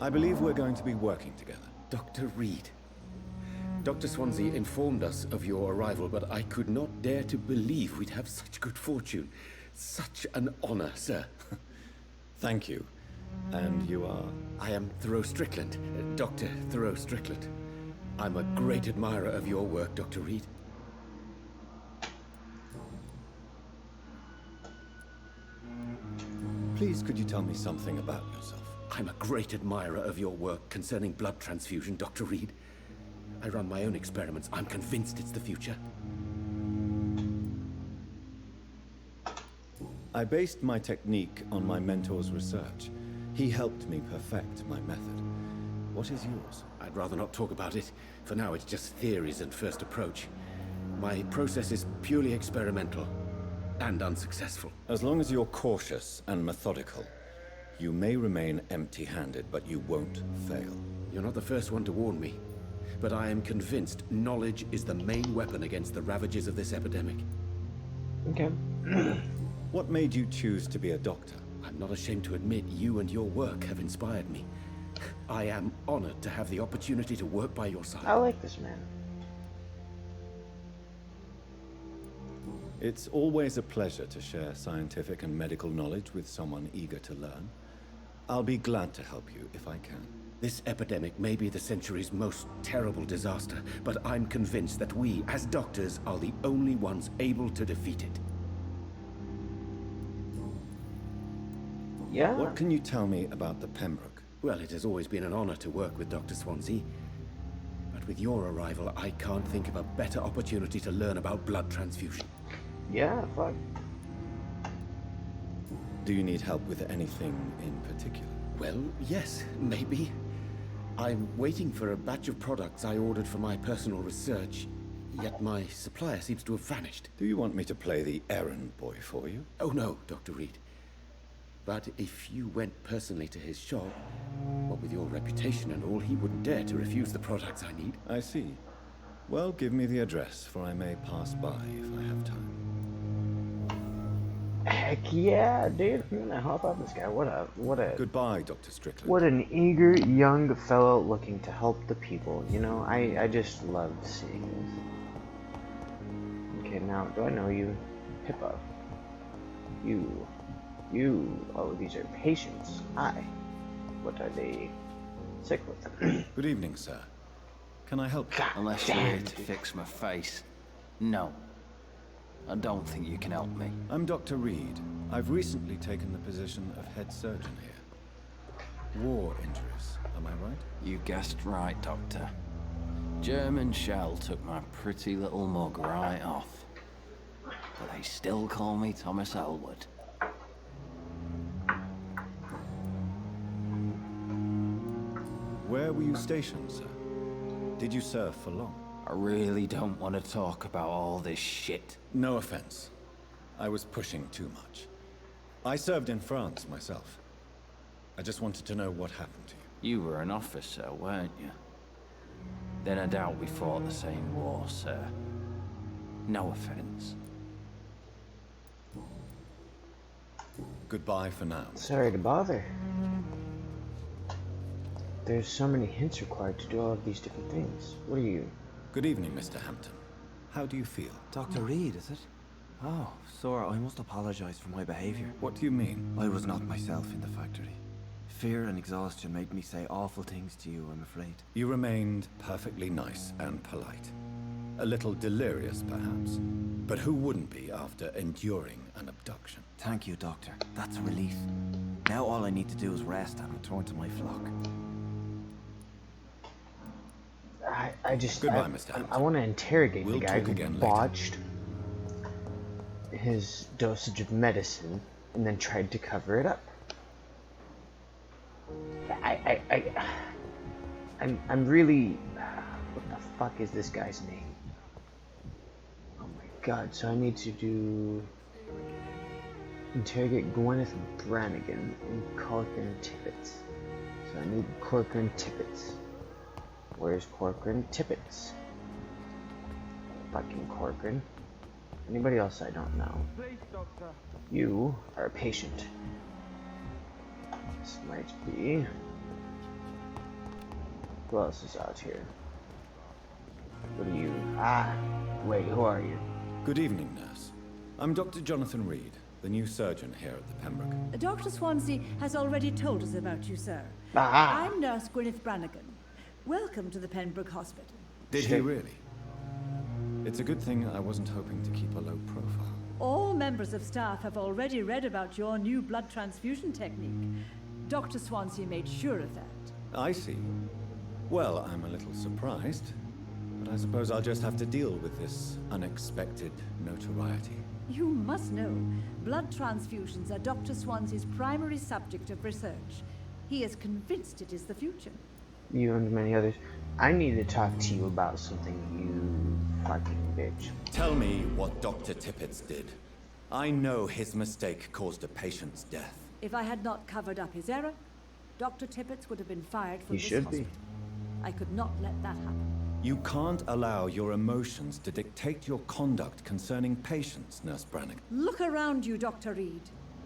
I believe we're going to be working together. Dr. Reed. Dr. Swansea informed us of your arrival, but I could not dare to believe we'd have such good fortune. Such an honor, sir. Thank you. And you are? I am Thoreau Strickland, Dr. Thoreau Strickland. I'm a great admirer of your work, Dr. Reed. Please, could you tell me something about yourself? I'm a great admirer of your work concerning blood transfusion, Dr. Reed. I run my own experiments. I'm convinced it's the future. I based my technique on my mentor's research. He helped me perfect my method. What is yours? I'd rather not talk about it. For now, it's just theories and first approach. My process is purely experimental and unsuccessful. As long as you're cautious and methodical, you may remain empty-handed, but you won't fail. You're not the first one to warn me, but I am convinced knowledge is the main weapon against the ravages of this epidemic. Okay. What made you choose to be a doctor? I'm not ashamed to admit you and your work have inspired me. I am honored to have the opportunity to work by your side. I like this man. It's always a pleasure to share scientific and medical knowledge with someone eager to learn. I'll be glad to help you if I can. This epidemic may be the century's most terrible disaster, but I'm convinced that we, as doctors, are the only ones able to defeat it. Yeah. What can you tell me about the Pembroke? Well, it has always been an honor to work with Dr. Swansea. But with your arrival, I can't think of a better opportunity to learn about blood transfusion. Yeah, fuck. Do you need help with anything in particular? Well, yes, maybe. I'm waiting for a batch of products I ordered for my personal research, yet my supplier seems to have vanished. Do you want me to play the errand boy for you? Oh no, Dr. Reed. But if you went personally to his shop, what with your reputation and all, he wouldn't dare to refuse the products I need. I see. Well, give me the address, for I may pass by if I have time. Heck yeah, dude. I'm gonna hop on this guy. What a Goodbye, Dr. Strickland. What an eager young fellow looking to help the people. You know, I just love seeing this. Okay, now do I know you? Pippa. Oh, these are patients. Hi. What are they sick with? Good evening, sir. Can I help you? Unless you're here to fix my face. No. I don't think you can help me. I'm Dr. Reed. I've recently taken the position of head surgeon here. War injuries, am I right? You guessed right, Doctor. German shell took my pretty little mug right off. But they still call me Thomas Elwood. Where were you stationed, sir? Did you serve for long? I really don't want to talk about all this shit. No offense. I was pushing too much. I served in France myself. I just wanted to know what happened to you. You were an officer, weren't you? Then I doubt we fought the same war, sir. No offense. Goodbye for now. Sorry to bother. There's so many hints required to do all of these different things. What are you? Good evening, Mr. Hampton. How do you feel? Dr. Reed, is it? Oh, sir, I must apologize for my behavior. What do you mean? I was not myself in the factory. Fear and exhaustion made me say awful things to you, I'm afraid. You remained perfectly nice and polite. A little delirious, perhaps. But who wouldn't be after enduring an abduction? Thank you, Doctor. That's a relief. Now all I need to do is rest and return to my flock. Goodbye, Mr. Hampton. I want to interrogate We'll the guy talk who again botched his dosage of medicine and then tried to cover it up. I'm really... What the fuck is this guy's name? Oh my god, so I need to do... Interrogate Gwyneth Brannigan and Corcoran Tippets. So I need Corcoran Tippets. Where's Corcoran Tippets? Fucking Corcoran. Anybody else I don't know? Please, Doctor. You are a patient. This might be... Who else is out here? What are you? Ah! Wait, who are you? Good evening, nurse. I'm Dr. Jonathan Reed, the new surgeon here at the Pembroke. Dr. Swansea has already told us about you, sir. Ah. I'm Nurse Gwyneth Brannigan. Welcome to the Pembroke Hospital. Did he really? It's a good thing I wasn't hoping to keep a low profile. All members of staff have already read about your new blood transfusion technique. Dr. Swansea made sure of that. I see. Well, I'm a little surprised, but I suppose I'll just have to deal with this unexpected notoriety. You must know, blood transfusions are Dr. Swansea's primary subject of research. He is convinced it is the future. you and many others. I need to talk to you about something, you fucking bitch. Tell me what Dr. Tippett did. I know his mistake caused a patient's death. If I had not covered up his error, Dr. Tippett would have been fired from He this should hospital. be. I could not let that happen. You can't allow your emotions to dictate your conduct concerning patients, Nurse Brannigan. Look around you, Dr. Reed.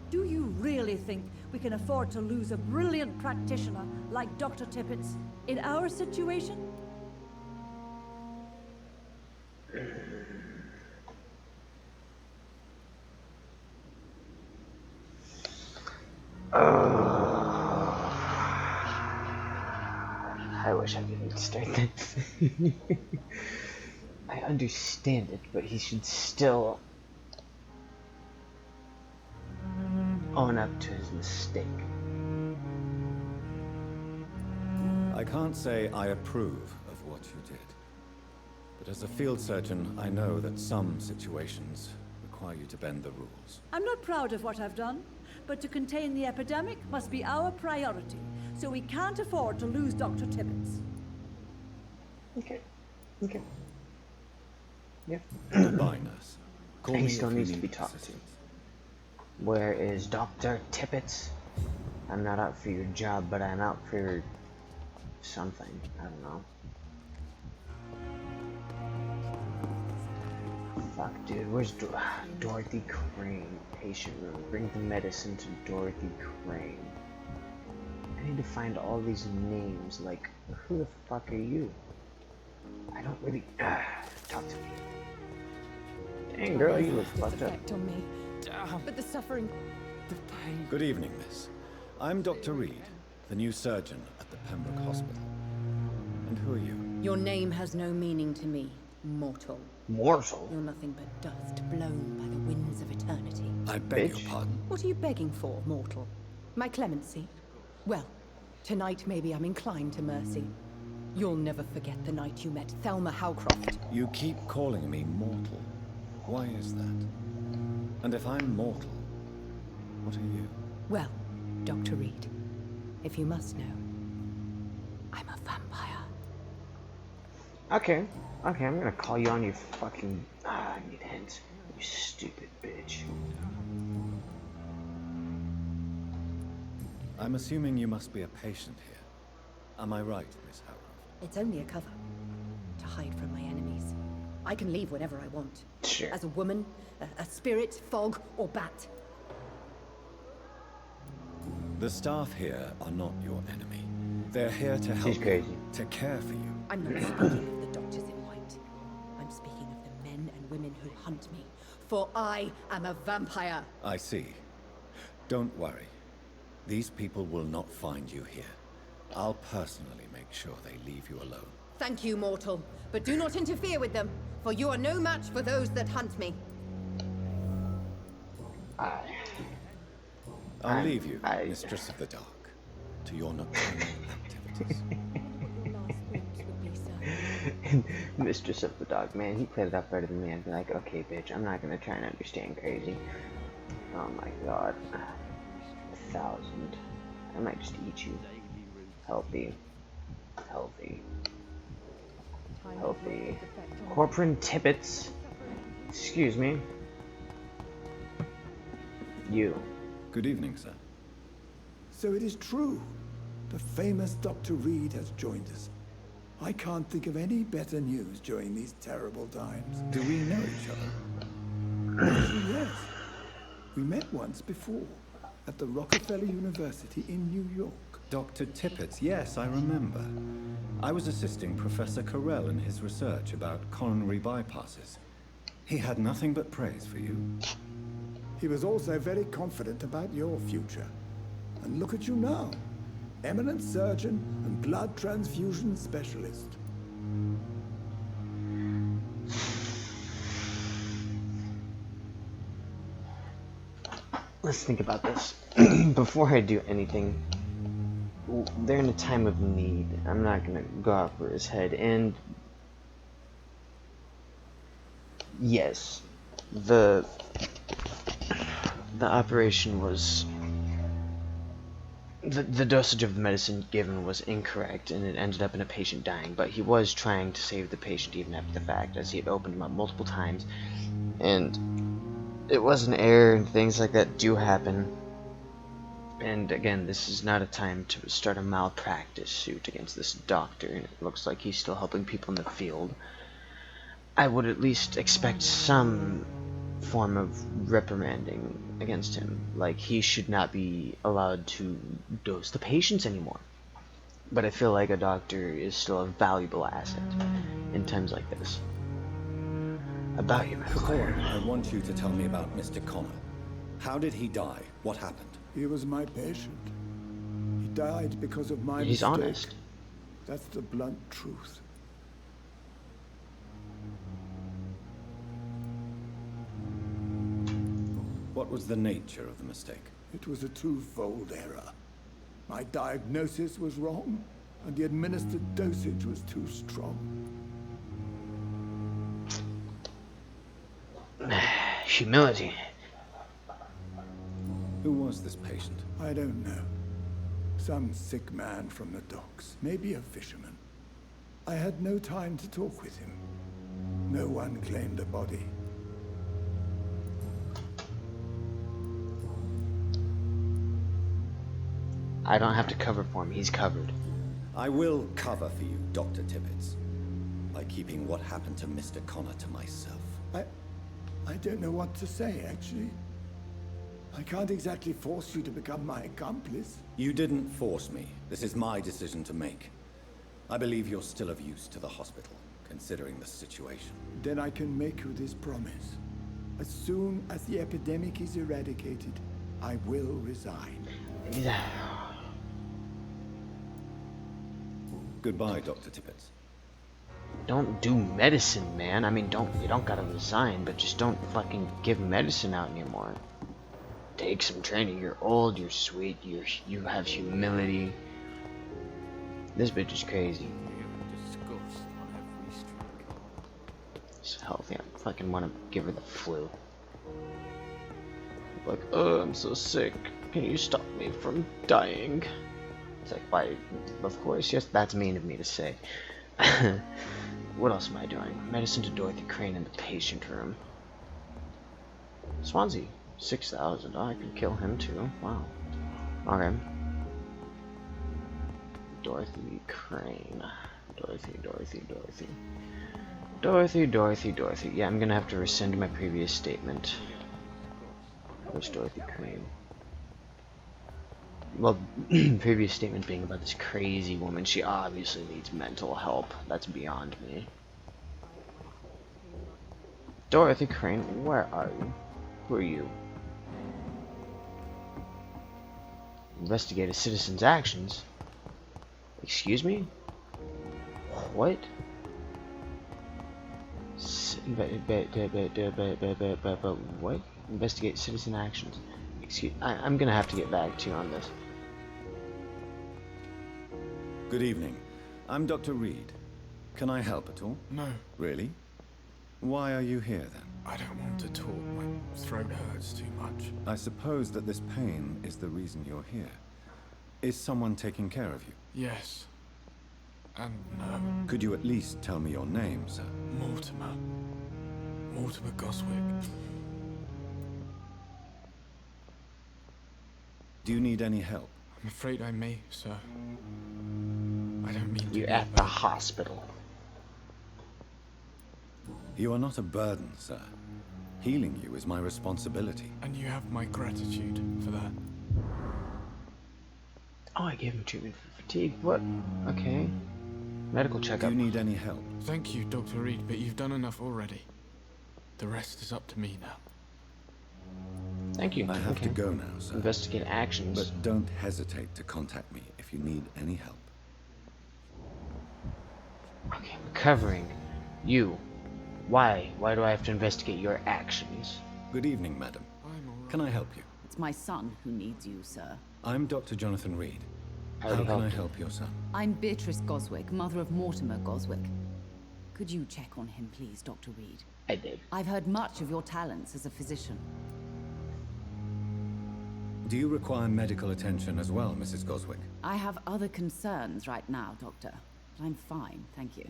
Do you really think we can afford to lose a brilliant practitioner like Dr. Tippett in our situation? I wish I could start this. I understand it, but he should still own up to his mistake. I can't say I approve of what you did. But as a field surgeon, I know that some situations require you to bend the rules. I'm not proud of what I've done, but to contain the epidemic must be our priority, so we can't afford to lose Dr. Tippett. Okay. Okay. Yeah. Goodbye, nurse. Call He me still if you needs to need be talked to. assistance. Where is Dr. Tippett? I'm not out for your job, but I'm out for something. I don't know. Fuck, dude. Where's Dorothy Crane? Patient room. Bring the medicine to Dorothy Crane. I need to find all these names. Like, who the fuck are you? I don't really... talk to me. Dang, girl, you look fucked up. On me. But the suffering, the pain. Good evening, miss. I'm Dr. Reed, the new surgeon at the Pembroke Hospital. And who are you? Your name has no meaning to me, mortal. Mortal? You're nothing but dust blown by the winds of eternity. I beg your pardon? What are you begging for, mortal? My clemency? Well, tonight maybe I'm inclined to mercy. You'll never forget the night you met Thelma Howcroft. You keep calling me mortal. Why is that? And if I'm mortal, what are you? Well, Dr. Reed, if you must know, I'm a vampire. Okay. Okay, I'm gonna call you on your fucking... I need hints. You stupid bitch. I'm assuming you must be a patient here. Am I right, Miss Howcroft? It's only a cover. To hide from my enemies. I can leave whenever I want. Sure. As a woman, a spirit, fog, or bat. The staff here are not your enemy. They're here to help She's crazy. you, to care for you. I'm not speaking of the doctors in white. I'm speaking of the men and women who hunt me. For I am a vampire. I see. Don't worry. These people will not find you here. I'll personally make sure they leave you alone. Thank you, mortal. But do not interfere with them, for you are no match for those that hunt me. I'll leave you, Mistress of the Dark, to your nocturnal activities. Mistress of the Dog, man, he played it up better than me. I'd be like, okay, bitch, I'm not gonna try and understand crazy. Oh my god. 1,000. I might just eat you. Healthy. Healthy. Healthy. Corporan Tippett. Excuse me. You. Good evening, sir. So it is true. The famous Dr. Reed has joined us. I can't think of any better news during these terrible times. Do we know each other? Actually, yes. We met once before, at the Rockefeller University in New York. Dr. Tippett, yes, I remember. I was assisting Professor Carell in his research about coronary bypasses. He had nothing but praise for you. He was also very confident about your future. And look at you now. Eminent surgeon and blood transfusion specialist. Let's think about this. Before I do anything, they're in a time of need. I'm not gonna go out for his head. And yes, the operation was the dosage of the medicine given was incorrect, and it ended up in a patient dying. But he was trying to save the patient even after the fact, as he had opened him up multiple times, and it was an error, and things like that do happen. And again, this is not a time to start a malpractice suit against this doctor, and it looks like he's still helping people in the field. I would at least expect some form of reprimanding against him. Like, he should not be allowed to dose the patients anymore. But I feel like a doctor is still a valuable asset in times like this. About you, Picard, I want you to tell me about Mr. Connor. How did he die? What happened? He was my patient. He died because of my He's mistake. honest. That's the blunt truth. What was the nature of the mistake? It was a twofold error. My diagnosis was wrong, and the administered dosage was too strong. Humility. Who was this patient? I don't know. Some sick man from the docks, maybe a fisherman. I had no time to talk with him. No one claimed a body. I don't have to cover for him, he's covered. I will cover for you, Dr. Tibbets, by keeping what happened to Mr. Connor to myself. I don't know what to say, actually. I can't exactly force you to become my accomplice. You didn't force me. This is my decision to make. I believe you're still of use to the hospital, considering the situation. Then I can make you this promise. As soon as the epidemic is eradicated, I will resign. Goodbye, Dr. Tibbets. Don't do medicine, man. I mean, you don't gotta resign, but just don't fucking give medicine out anymore. Take some training. You're old, you're sweet, you have humility. This bitch is crazy. She's healthy. I fucking want to give her the flu. Like, oh, I'm so sick. Can you stop me from dying? It's like, why? Of course, yes, that's mean of me to say. What else am I doing? Medicine to Dorothy Crane in the patient room. Swansea, 6,000. Oh, I could kill him too. Wow. Okay. Dorothy Crane. Dorothy. Yeah, I'm gonna have to rescind my previous statement. Where's Dorothy Crane? Well, previous statement being about this crazy woman. She obviously needs mental help. That's beyond me. Dorothy Crane, where are you? Who are you? Investigate a citizen's actions? Excuse me? What? What? Investigate citizen actions. Excuse. I'm gonna have to get back to you on this. Good evening. I'm Dr. Reed. Can I help at all? No. Really? Why are you here then? I don't want to talk. My throat hurts too much. I suppose that this pain is the reason you're here. Is someone taking care of you? Yes. And no. Could you at least tell me your name, sir? Mortimer. Mortimer Goswick. Do you need any help? I'm afraid I may, sir. I don't mean to. You're at the hospital. You are not a burden, sir. Healing you is my responsibility. And you have my gratitude for that. Oh, I gave him treatment for fatigue. What? Okay. Medical checkup. Do you need any help? Thank you, Dr. Reed, but you've done enough already. The rest is up to me now. Thank you. I have to go now, sir. Investigate actions. But don't hesitate to contact me if you need any help. Okay, recovering. You. Why? Why do I have to investigate your actions? Good evening, madam. Can I help you? It's my son who needs you, sir. I'm Dr. Jonathan Reed. How can I help your son? I'm Beatrice Goswick, mother of Mortimer Goswick. Could you check on him, please, Dr. Reed? I did. I've heard much of your talents as a physician. Do you require medical attention as well, Mrs. Goswick? I have other concerns right now, Doctor. But I'm fine, thank you.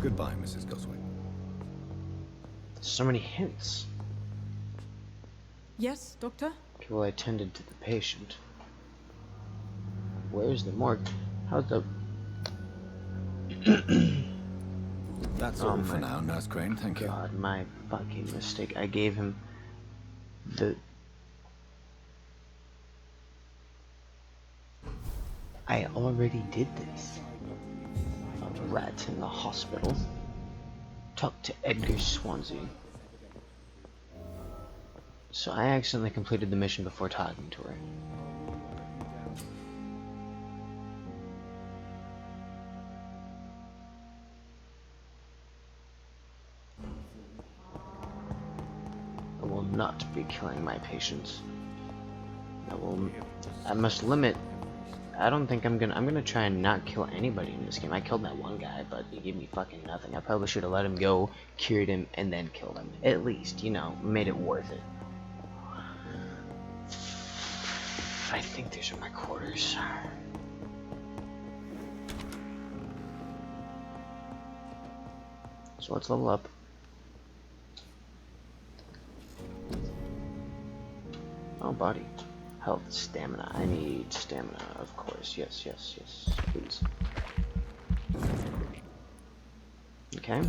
Goodbye, Mrs. Goswick. So many hints. Yes, Doctor? Okay, well, I tended to the patient. Where's the morgue? How's the... That's all for now, Nurse Crane, thank you. God, my fucking mistake. I gave him the... I already did this. A rat in the hospital. Talk to Edgar Swansea. So I accidentally completed the mission before talking to her. I will not be killing my patients. I must limit. I don't think I'm gonna try and not kill anybody in this game. I killed that one guy, but he gave me fucking nothing. I probably should have let him go, cured him, and then killed him. At least, you know, made it worth it. I think these are my quarters. So let's level up. Oh, body. Health, stamina. I need stamina, of course. Yes, yes, yes. Please. Okay.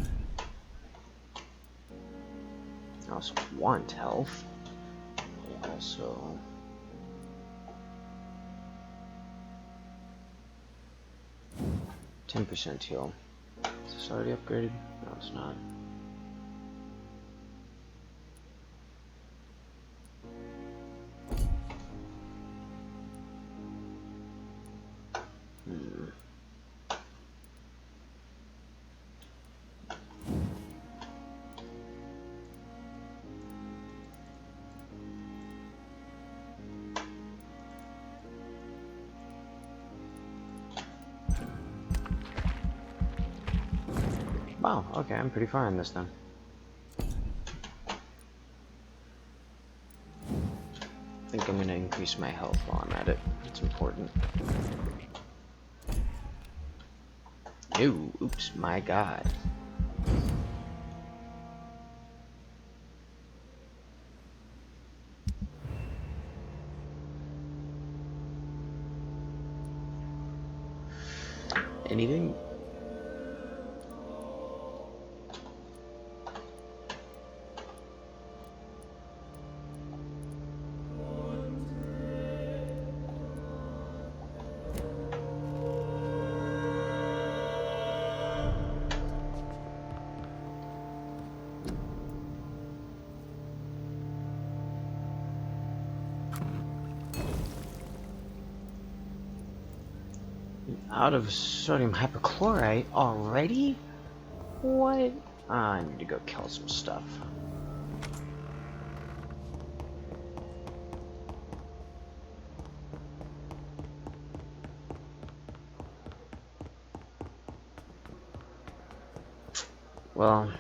I also want health. I also... 10% heal. Is this already upgraded? No, it's not. Wow, okay, I'm pretty far in this then. I think I'm gonna increase my health while I'm at it. It's important. Ew, oops, my god. Anything? Out of sodium hypochlorite already? What? I need to go kill some stuff. Well...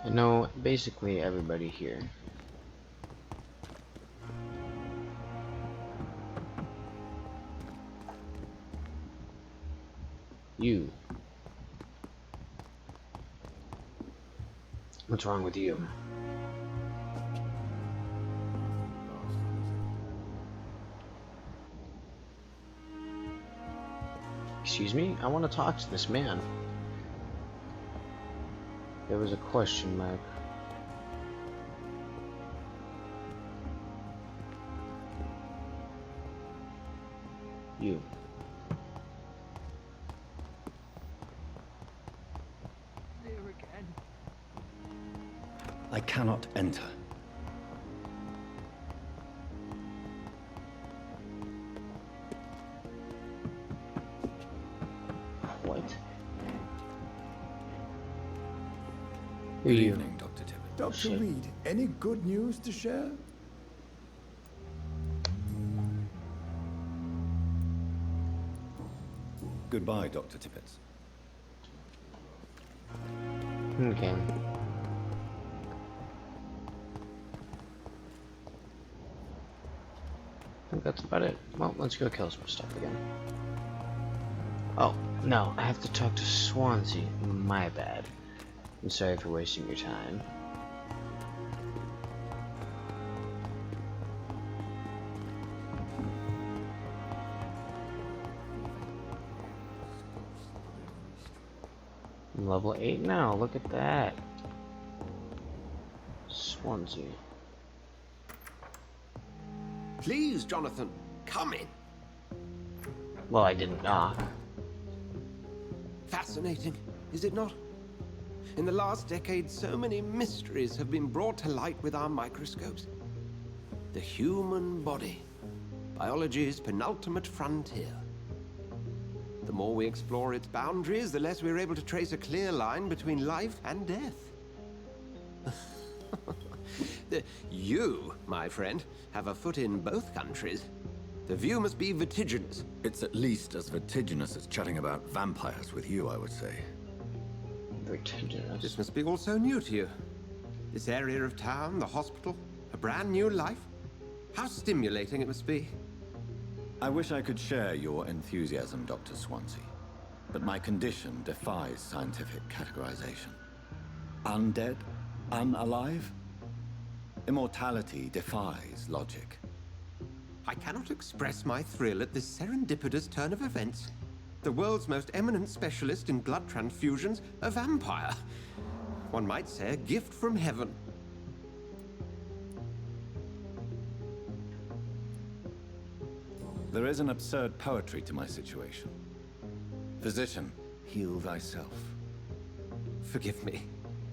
I know basically everybody here. You. What's wrong with you? Excuse me? I want to talk to this man. There was a question mark. You. I cannot enter. What? Good evening, Dr. Tippett. Dr. Reed, any good news to share? Goodbye, Dr. Tippett. Okay. I think that's about it. Well, let's go kill some stuff again. Oh, no, I have to talk to Swansea. My bad. I'm sorry for wasting your time. I'm level 8 now, look at that. Swansea. Please, Jonathan, come in. Well, I didn't knock. Fascinating, is it not? In the last decade, so many mysteries have been brought to light with our microscopes. The human body, biology's penultimate frontier. The more we explore its boundaries, the less we're able to trace a clear line between life and death. You, my friend, have a foot in both countries. The view must be vertiginous. It's at least as vertiginous as chatting about vampires with you, I would say. Vertiginous? This must be all so new to you. This area of town, the hospital, a brand new life. How stimulating it must be. I wish I could share your enthusiasm, Dr. Swansea, but my condition defies scientific categorization. Undead? Unalive? Immortality defies logic. I cannot express my thrill at this serendipitous turn of events. The world's most eminent specialist in blood transfusions, a vampire. One might say a gift from heaven. There is an absurd poetry to my situation. Physician, heal thyself. Forgive me.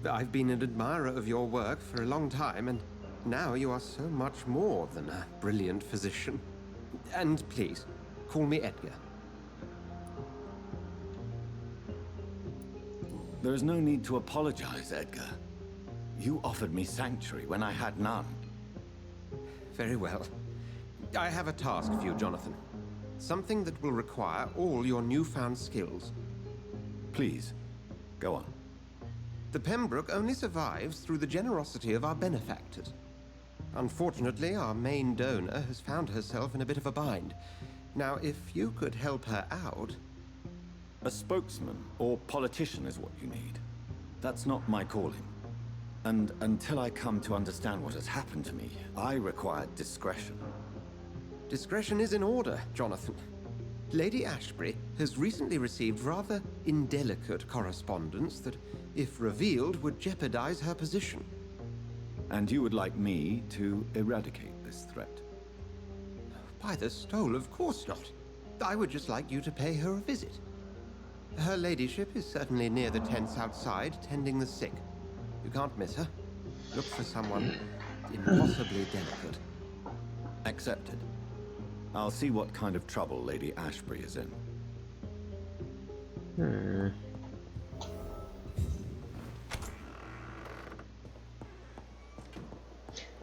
I've been an admirer of your work for a long time, and now you are so much more than a brilliant physician. And please, call me Edgar. There is no need to apologize, Edgar. You offered me sanctuary when I had none. Very well. I have a task for you, Jonathan. Something that will require all your newfound skills. Please, go on. The Pembroke only survives through the generosity of our benefactors. Unfortunately, our main donor has found herself in a bit of a bind. Now, if you could help her out... A spokesman or politician is what you need. That's not my calling. And until I come to understand what has happened to me, I require discretion. Discretion is in order, Jonathan. Lady Ashbury has recently received rather indelicate correspondence that, if revealed, would jeopardize her position. And you would like me to eradicate this threat? By the stole, of course not. I would just like you to pay her a visit. Her ladyship is certainly near the tents outside, tending the sick. You can't miss her. Look for someone impossibly delicate. Accepted. I'll see what kind of trouble Lady Ashbury is in.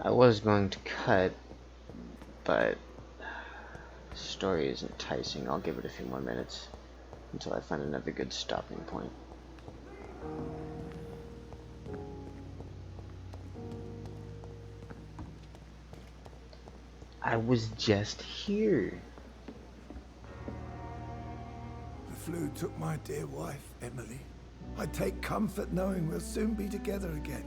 I was going to cut, but the story is enticing. I'll give it a few more minutes until I find another good stopping point. I was just here. The flu took my dear wife, Emily. I take comfort knowing we'll soon be together again.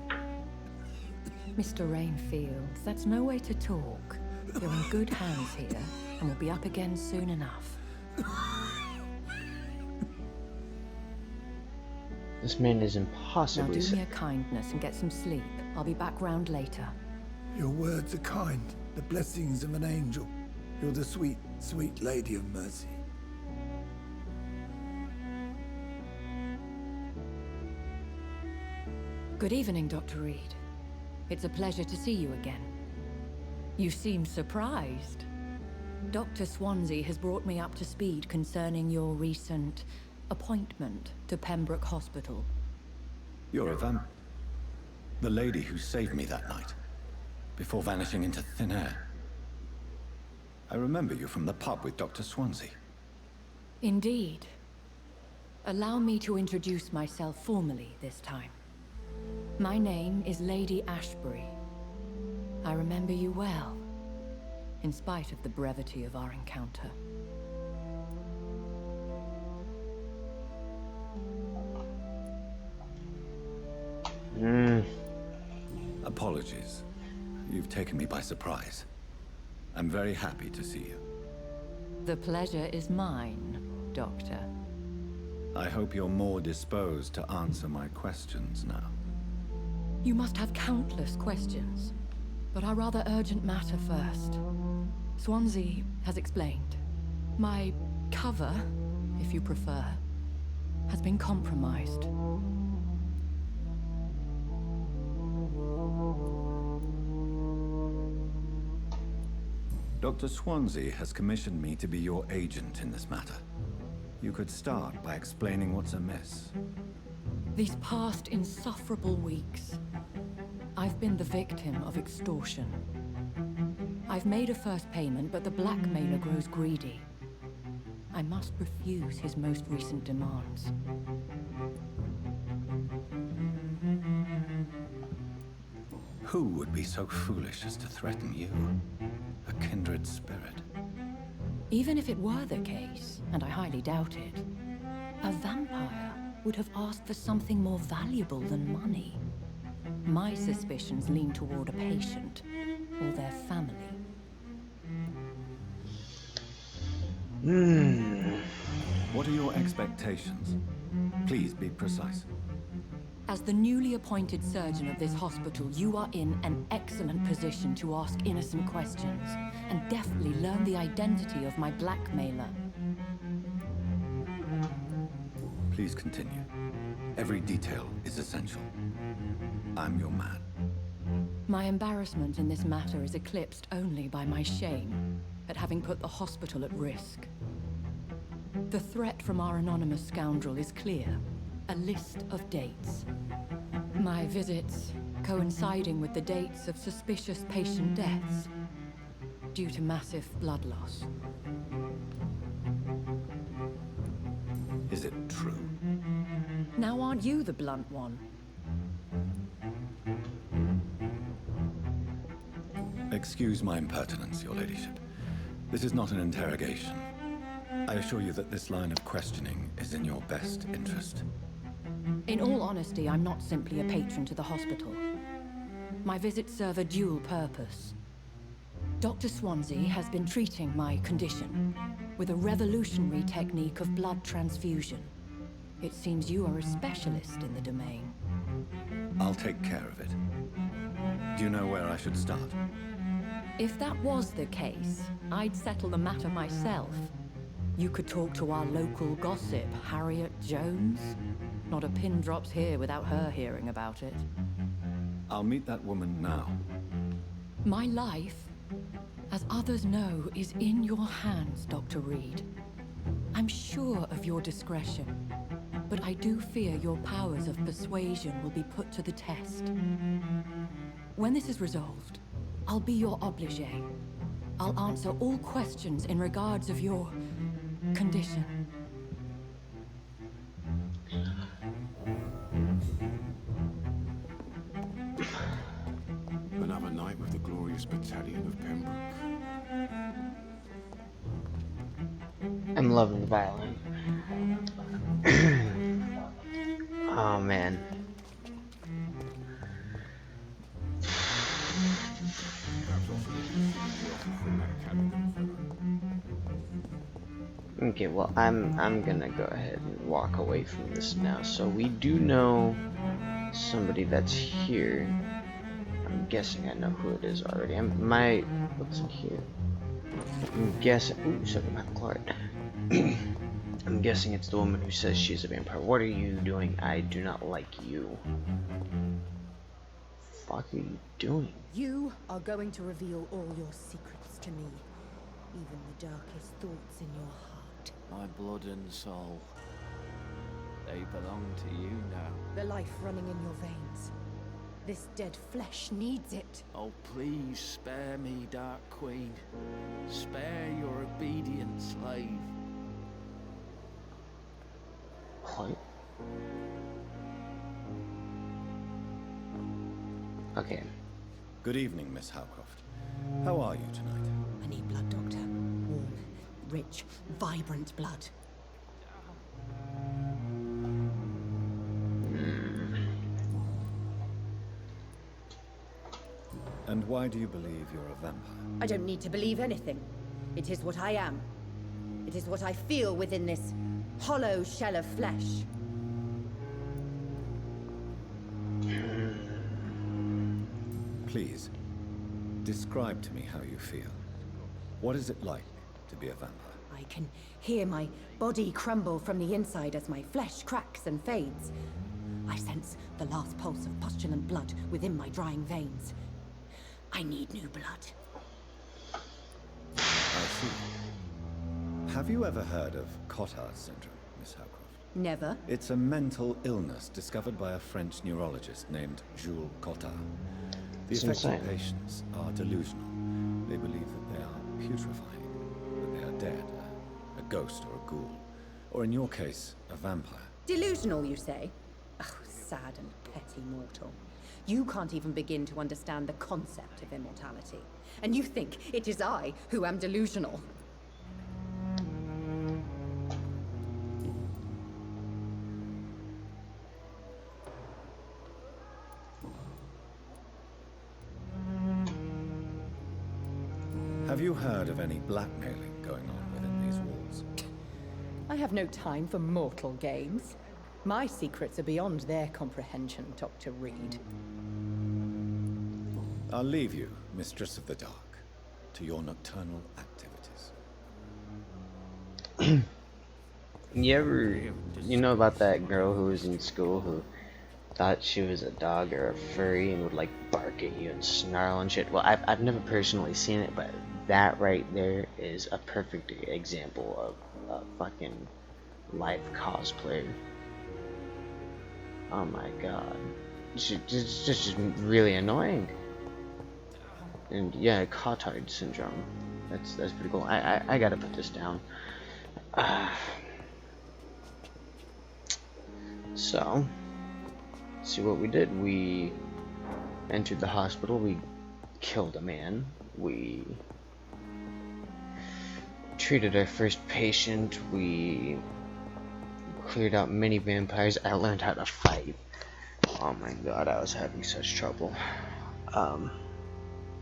Mr. Rainfield, that's no way to talk. You're in good hands here, and we'll be up again soon enough. This man is Now impossibly do me a sick. kindness and get some sleep. I'll be back round later. Your words are kind, the blessings of an angel. You're the sweet, sweet Lady of Mercy. Good evening, Dr. Reed. It's a pleasure to see you again. You seem surprised. Dr. Swansea has brought me up to speed concerning your recent appointment to Pembroke Hospital. You're a the lady who saved me that night, before vanishing into thin air. I remember you from the pub with Dr. Swansea. Indeed. Allow me to introduce myself formally this time. My name is Lady Ashbury. I remember you well, in spite of the brevity of our encounter. Apologies. You've taken me by surprise. I'm very happy to see you. The pleasure is mine, Doctor. I hope you're more disposed to answer my questions now. You must have countless questions, but our rather urgent matter first. Swansea has explained. My cover, if you prefer, has been compromised. Dr. Swansea has commissioned me to be your agent in this matter. You could start by explaining what's amiss. These past insufferable weeks, I've been the victim of extortion. I've made a first payment, but the blackmailer grows greedy. I must refuse his most recent demands. Who would be so foolish as to threaten you? A kindred spirit. Even if it were the case, and I highly doubt it, a vampire would have asked for something more valuable than money. My suspicions lean toward a patient or their family. What are your expectations? Please be precise. As the newly appointed surgeon of this hospital, you are in an excellent position to ask innocent questions and deftly learn the identity of my blackmailer. Please continue. Every detail is essential. I'm your man. My embarrassment in this matter is eclipsed only by my shame at having put the hospital at risk. The threat from our anonymous scoundrel is clear. A list of dates. My visits coinciding with the dates of suspicious patient deaths due to massive blood loss. Is it true? Now aren't you the blunt one? Excuse my impertinence, your ladyship. This is not an interrogation. I assure you that this line of questioning is in your best interest. In all honesty, I'm not simply a patron to the hospital. My visits serve a dual purpose. Dr. Swansea has been treating my condition with a revolutionary technique of blood transfusion. It seems you are a specialist in the domain. I'll take care of it. Do you know where I should start? If that was the case, I'd settle the matter myself. You could talk to our local gossip, Harriet Jones. Not a pin drops here without her hearing about it. I'll meet that woman now. My life, as others know, is in your hands, Dr. Reed. I'm sure of your discretion, but I do fear your powers of persuasion will be put to the test. When this is resolved, I'll be your obligé. I'll answer all questions in regards of your condition. Another night with the glorious battalion of Pembroke. I'm loving the violin. Oh man. Okay, well I'm gonna go ahead and walk away from this now. So we do know somebody that's here. I'm guessing I know who it is already. What's in here? I'm guessing. Ooh, sodium hypochlorite. I'm guessing it's the woman who says she's a vampire. What are you doing? I do not like you. Fuck are you doing? You are going to reveal all your secrets to me, even the darkest thoughts in your heart. My blood and soul, they belong to you now. The life running in your veins. This dead flesh needs it. Oh, please spare me, Dark Queen. Spare your obedient slave. What? Okay. Good evening, Miss Howcroft. How are you tonight? I need blood, Doctor. Warm, rich, vibrant blood. And why do you believe you're a vampire? I don't need to believe anything. It is what I am. It is what I feel within this hollow shell of flesh. Please, describe to me how you feel. What is it like to be a vampire? I can hear my body crumble from the inside as my flesh cracks and fades. I sense the last pulse of postulant blood within my drying veins. I need new blood. I see. Have you ever heard of Cotard syndrome, Miss Howcroft? Never. It's a mental illness discovered by a French neurologist named Jules Cotard. The affected patients are delusional. They believe that they are putrefying, that they are dead, a ghost or a ghoul, or in your case, a vampire. Delusional, you say? Oh, sad and petty mortal. You can't even begin to understand the concept of immortality. And you think it is I who am delusional. Have you heard of any blackmailing going on within these walls? I have no time for mortal games. My secrets are beyond their comprehension, Dr. Reed. I'll leave you, Mistress of the Dark, to your nocturnal activities. You know about that girl who was in school who thought she was a dog or a furry and would like bark at you and snarl and shit? Well, I've never personally seen it, but that right there is a perfect example of a fucking life cosplayer. Oh my god. It's just really annoying. And yeah, Cotard syndrome. That's pretty cool. I gotta put this down. So, see what we did. We entered the hospital. We killed a man. We treated our first patient. We cleared out many vampires. I learned how to fight. Oh my god, I was having such trouble.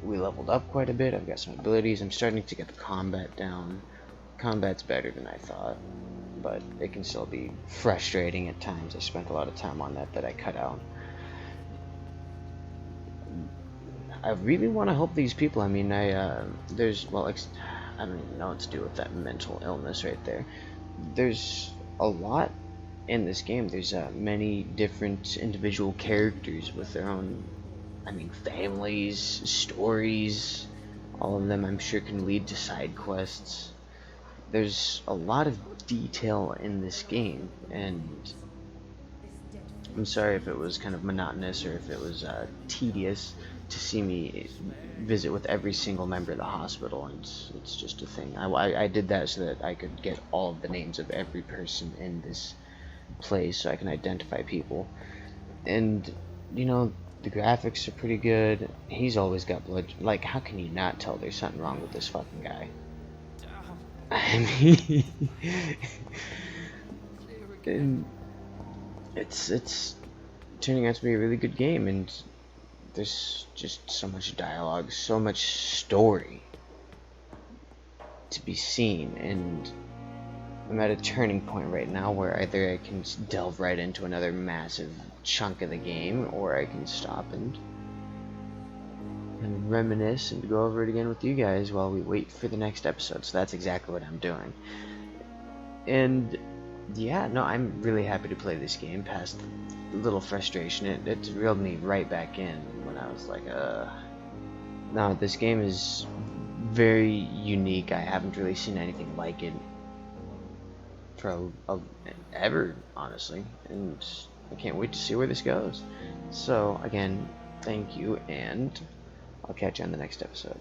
We leveled up quite a bit. I've got some abilities. I'm starting to get the combat down. Combat's better than I thought, but it can still be frustrating at times. I spent a lot of time on that I cut out. I really want to help these people. I mean, there's, well, I don't even know what to do with that mental illness right there. There's a lot in this game. There's many different individual characters with their own, I mean, families, stories. All of them, I'm sure, can lead to side quests. There's a lot of detail in this game, and I'm sorry if it was kind of monotonous or if it was tedious to see me visit with every single member of the hospital. It's just a thing. I did that so that I could get all of the names of every person in this place so I can identify people. And, you know, the graphics are pretty good. He's always got blood. Like, how can you not tell there's something wrong with this fucking guy? I mean, and it's turning out to be a really good game, and there's just so much dialogue, so much story to be seen, and I'm at a turning point right now where either I can delve right into another massive chunk of the game, or I can stop and reminisce and go over it again with you guys while we wait for the next episode. So that's exactly what I'm doing. And yeah, no, I'm really happy to play this game past a little frustration. It reeled me right back in when I was like, no, this game is very unique. I haven't really seen anything like it for ever, honestly, and I can't wait to see where this goes. So again, thank you, and I'll catch you on the next episode.